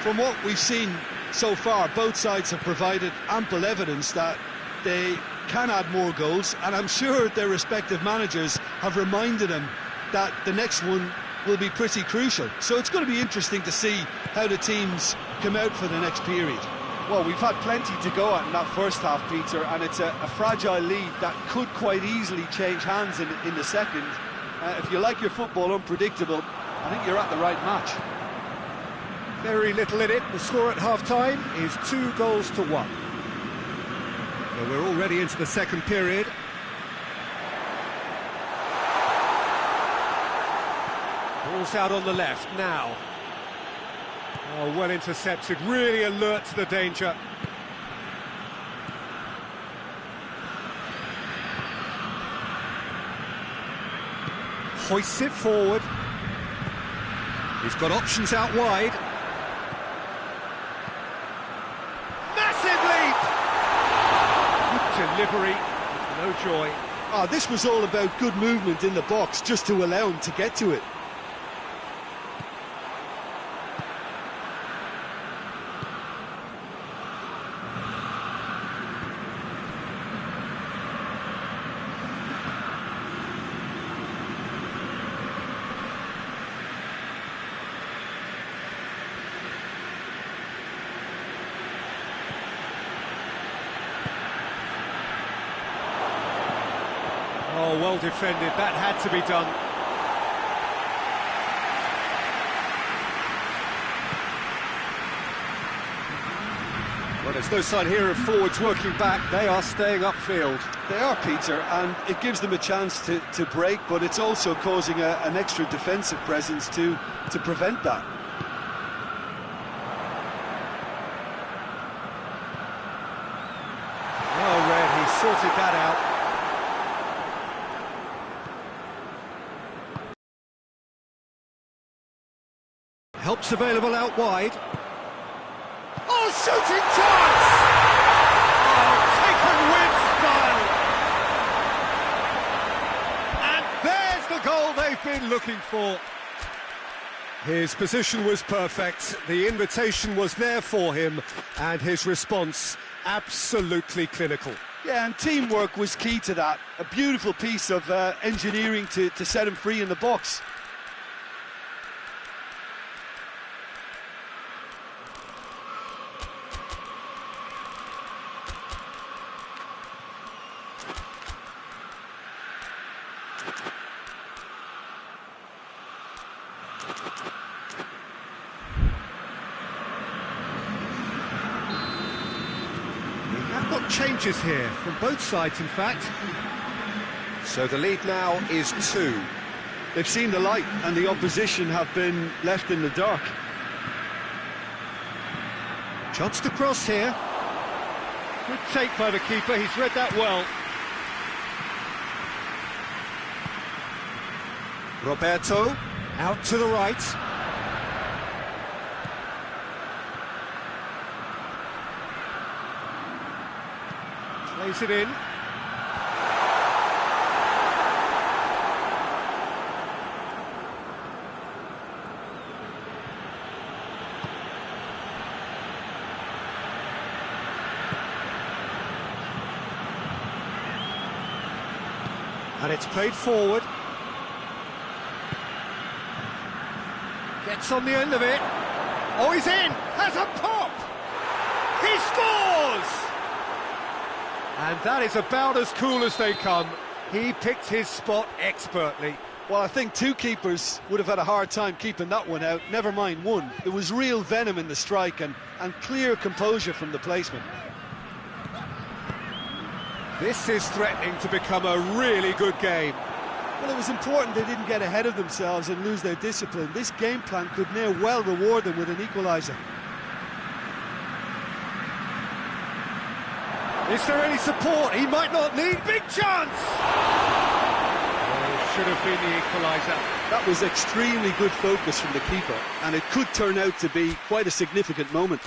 from what we've seen so far, both sides have provided ample evidence that they can add more goals, and I'm sure their respective managers have reminded them that the next one will be pretty crucial. So it's going to be interesting to see how the teams come out for the next period. Well, we've had plenty to go at in that first half, Peter, and it's a fragile lead that could quite easily change hands in the second. If you like your football unpredictable, I think you're at the right match. Very little in it. The score at half-time is 2 goals to 1. So we're already into the second period. Ball's out on the left now. Oh, well intercepted, really alert to the danger. Hoists it forward. He's got options out wide. Massive leap! Good delivery, no joy. Ah, this was all about good movement in the box just to allow him to get to it. Oh, well defended, that had to be done. Well, there's no sign here of forwards working back, they are staying upfield. They are, Peter, and it gives them a chance to break, but it's also causing an extra defensive presence to prevent that. Well read, he sorted that out. Help's available out wide. Oh, shooting chance! Oh, taken with style. And there's the goal they've been looking for. His position was perfect, the invitation was there for him, and his response absolutely clinical. Yeah, and teamwork was key to that. A beautiful piece of engineering to set him free in the box. Changes here from both sides, in fact. So the lead now is 2. They've seen the light and the opposition have been left in the dark. Chance to cross here. Good take by the keeper, he's read that well. Roberto, out to the right. Plays it in. And it's played forward. Gets on the end of it. Oh, he's in! Has a pop! He scores! And that is about as cool as they come. He picked his spot expertly. Well, I think two keepers would have had a hard time keeping that one out, never mind one. There was real venom in the strike and clear composure from the placement. This is threatening to become a really good game. Well, it was important they didn't get ahead of themselves and lose their discipline. This game plan could now well reward them with an equaliser. Is there any support? He might not need. Big chance! Oh, should have been the equaliser. That was extremely good focus from the keeper, and it could turn out to be quite a significant moment.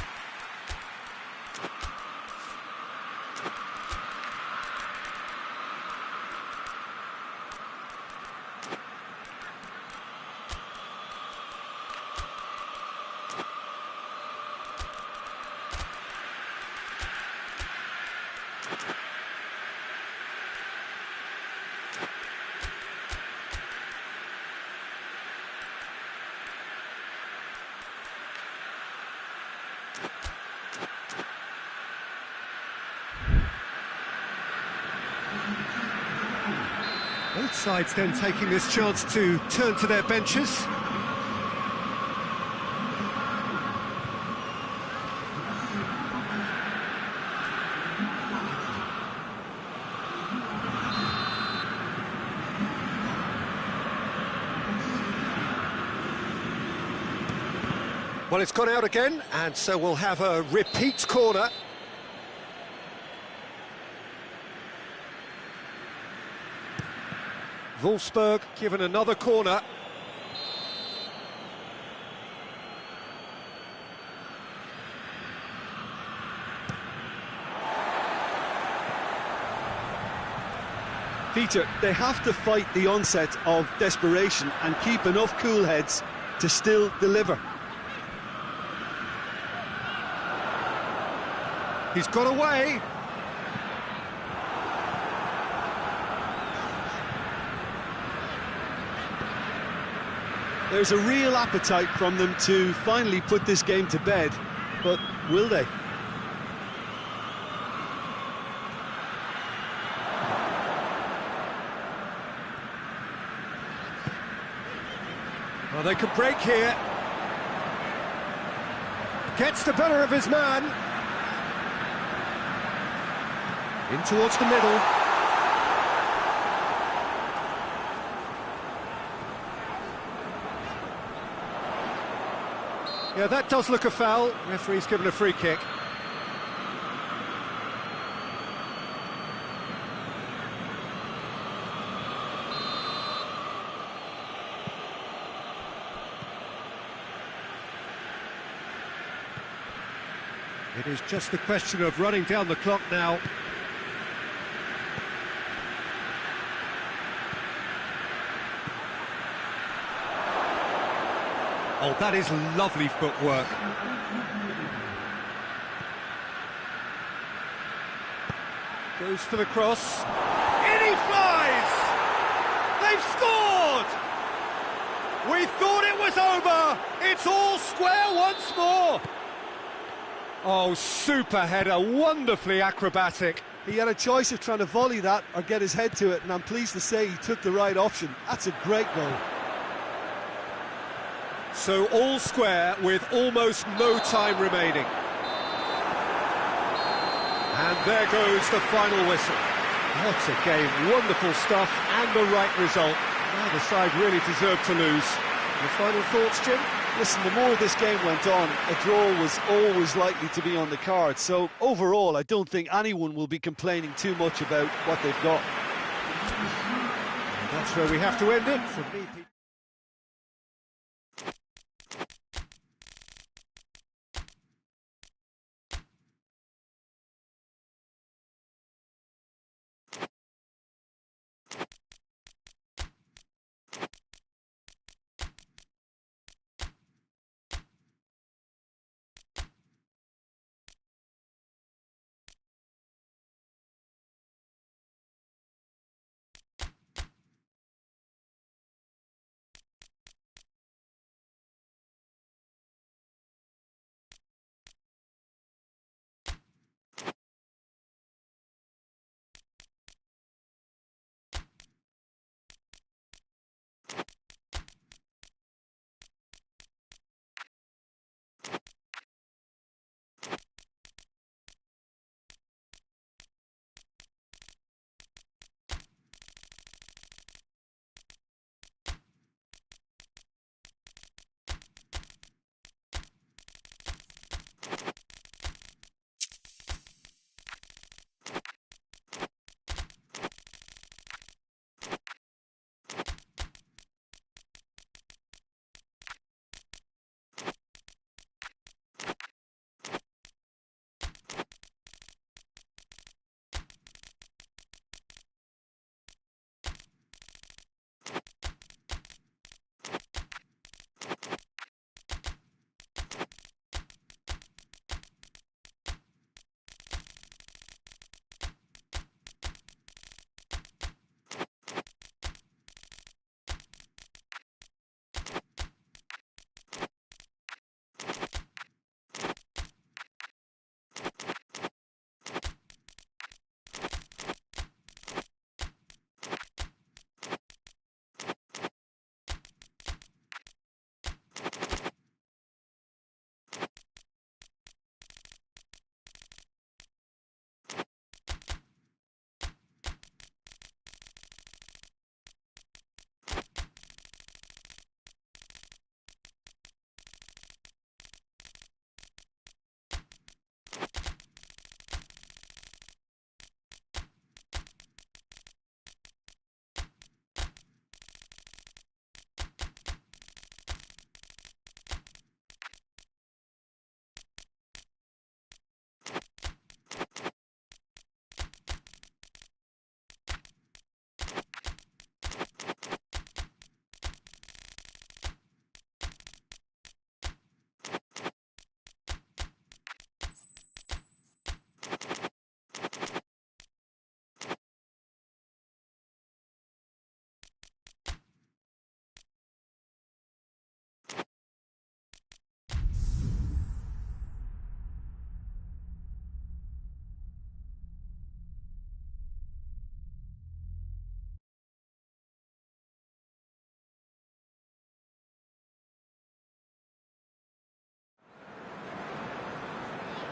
Both sides then taking this chance to turn to their benches. Well, it's gone out again, and so we'll have a repeat corner. Wolfsburg given another corner. Peter, they have to fight the onset of desperation and keep enough cool heads to still deliver. He's got away. There's a real appetite from them to finally put this game to bed, but will they? Well, they could break here. Gets the better of his man. In towards the middle. Yeah, that does look a foul. Referee's given a free kick. It is just a question of running down the clock now. Oh, that is lovely footwork. Goes for the cross. In he flies! They've scored! We thought it was over! It's all square once more! Oh, super header, wonderfully acrobatic. He had a choice of trying to volley that or get his head to it, and I'm pleased to say he took the right option. That's a great goal. So all square with almost no time remaining. And there goes the final whistle. What a game, wonderful stuff and the right result. Neither side really deserved to lose. Your final thoughts, Jim? Listen, the more this game went on, a draw was always likely to be on the card. So overall, I don't think anyone will be complaining too much about what they've got. And that's where we have to end it. From me, Pete.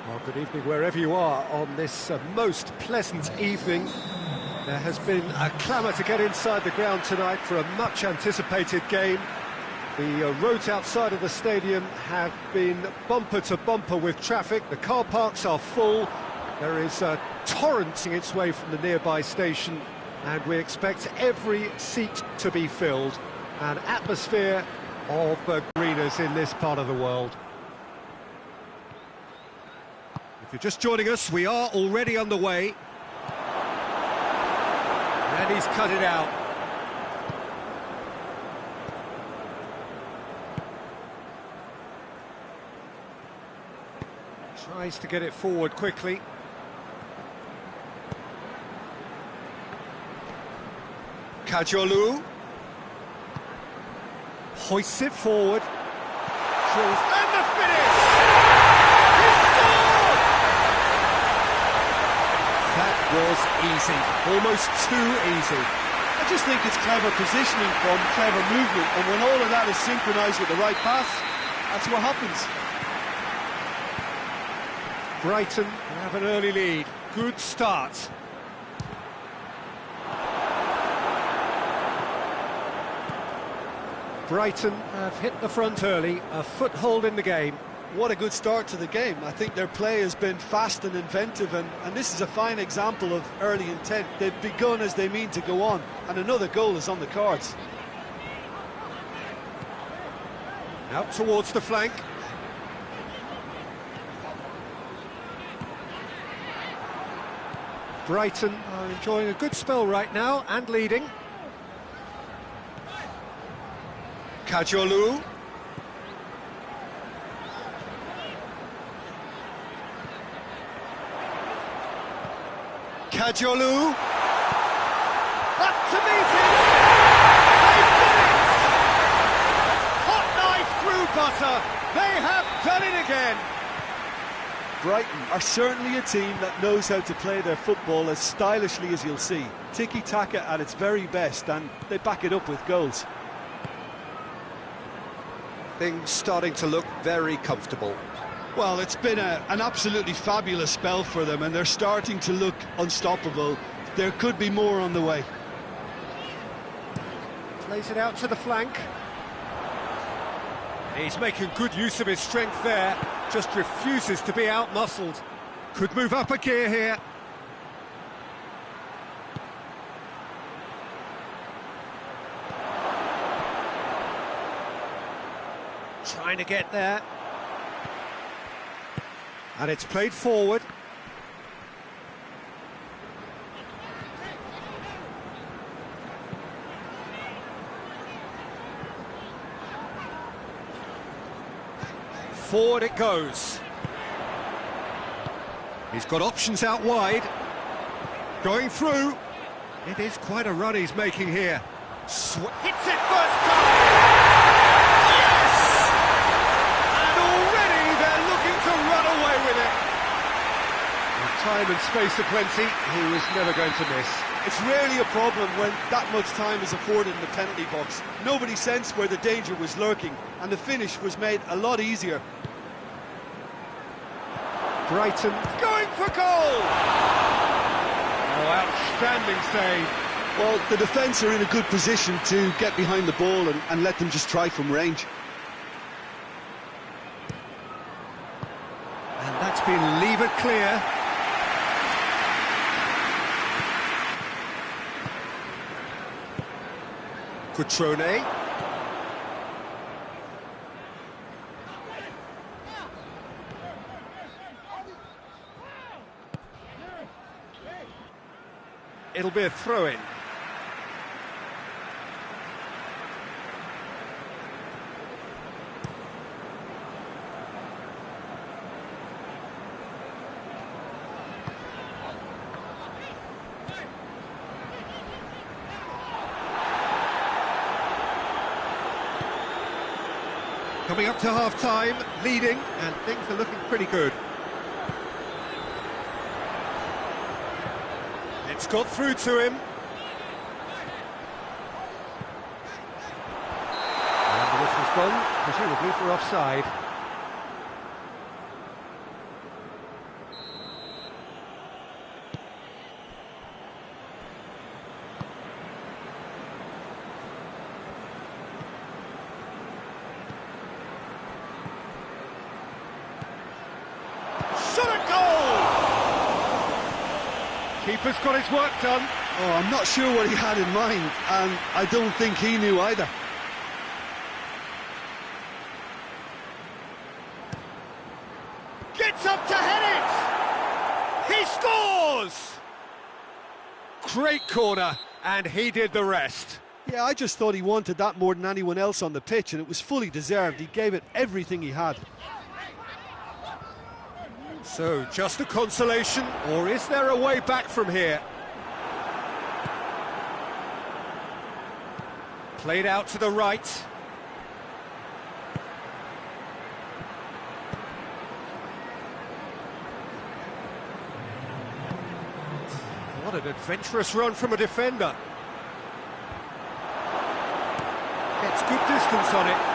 Well, good evening wherever you are on this most pleasant evening. There has been a clamour to get inside the ground tonight for a much-anticipated game. The roads outside of the stadium have been bumper to bumper with traffic. The car parks are full. There is a torrent its way from the nearby station, and we expect every seat to be filled. An atmosphere of arenas in this part of the world. If you're just joining us, we are already underway. And he's cut it out. Tries to get it forward quickly. Kajolu hoists it forward. Drills, and the finish! He scored! That was easy, almost too easy. I just think it's clever positioning from clever movement, and when all of that is synchronised with the right pass, that's what happens. Brighton have an early lead. Good start. Brighton have hit the front early, a foothold in the game. What a good start to the game. I think their play has been fast and inventive, and this is a fine example of early intent. They've begun as they mean to go on, and another goal is on the cards. Out towards the flank. Brighton are enjoying a good spell right now and leading. Kajolu. Kajolu. Up to meet it! They've done it! Hot knife through butter. They have done it again. Brighton are certainly a team that knows how to play their football as stylishly as you'll see. Tiki-taka at its very best, and they back it up with goals. Things starting to look very comfortable. Well, it's been an absolutely fabulous spell for them, and they're starting to look unstoppable. There could be more on the way. Plays it out to the flank. He's making good use of his strength there, just refuses to be out-muscled. Could move up a gear here. Trying to get there. And it's played forward. Forward it goes. He's got options out wide. Going through. It is quite a run he's making here. Hits it first time! Yes! And already they're looking to run away with it. With time and space aplenty, he was never going to miss. It's rarely a problem when that much time is afforded in the penalty box. Nobody sensed where the danger was lurking, and the finish was made a lot easier. Brighton going for goal! Oh, outstanding save. Well, the defence are in a good position to get behind the ball and let them just try from range. And that's been levered clear. Cutrone. It'll be a throw-in. Coming up to half-time, leading, and things are looking pretty good. It's got through to him. And the whistle's gone, presumably for offside. Shot at goal! Keeper's got his work done. Oh, I'm not sure what he had in mind, and I don't think he knew either. Gets up to head it! He scores! Great corner, and he did the rest. Yeah, I just thought he wanted that more than anyone else on the pitch, and it was fully deserved. He gave it everything he had. So, just a consolation, or is there a way back from here? Played out to the right. What an adventurous run from a defender. Gets good distance on it.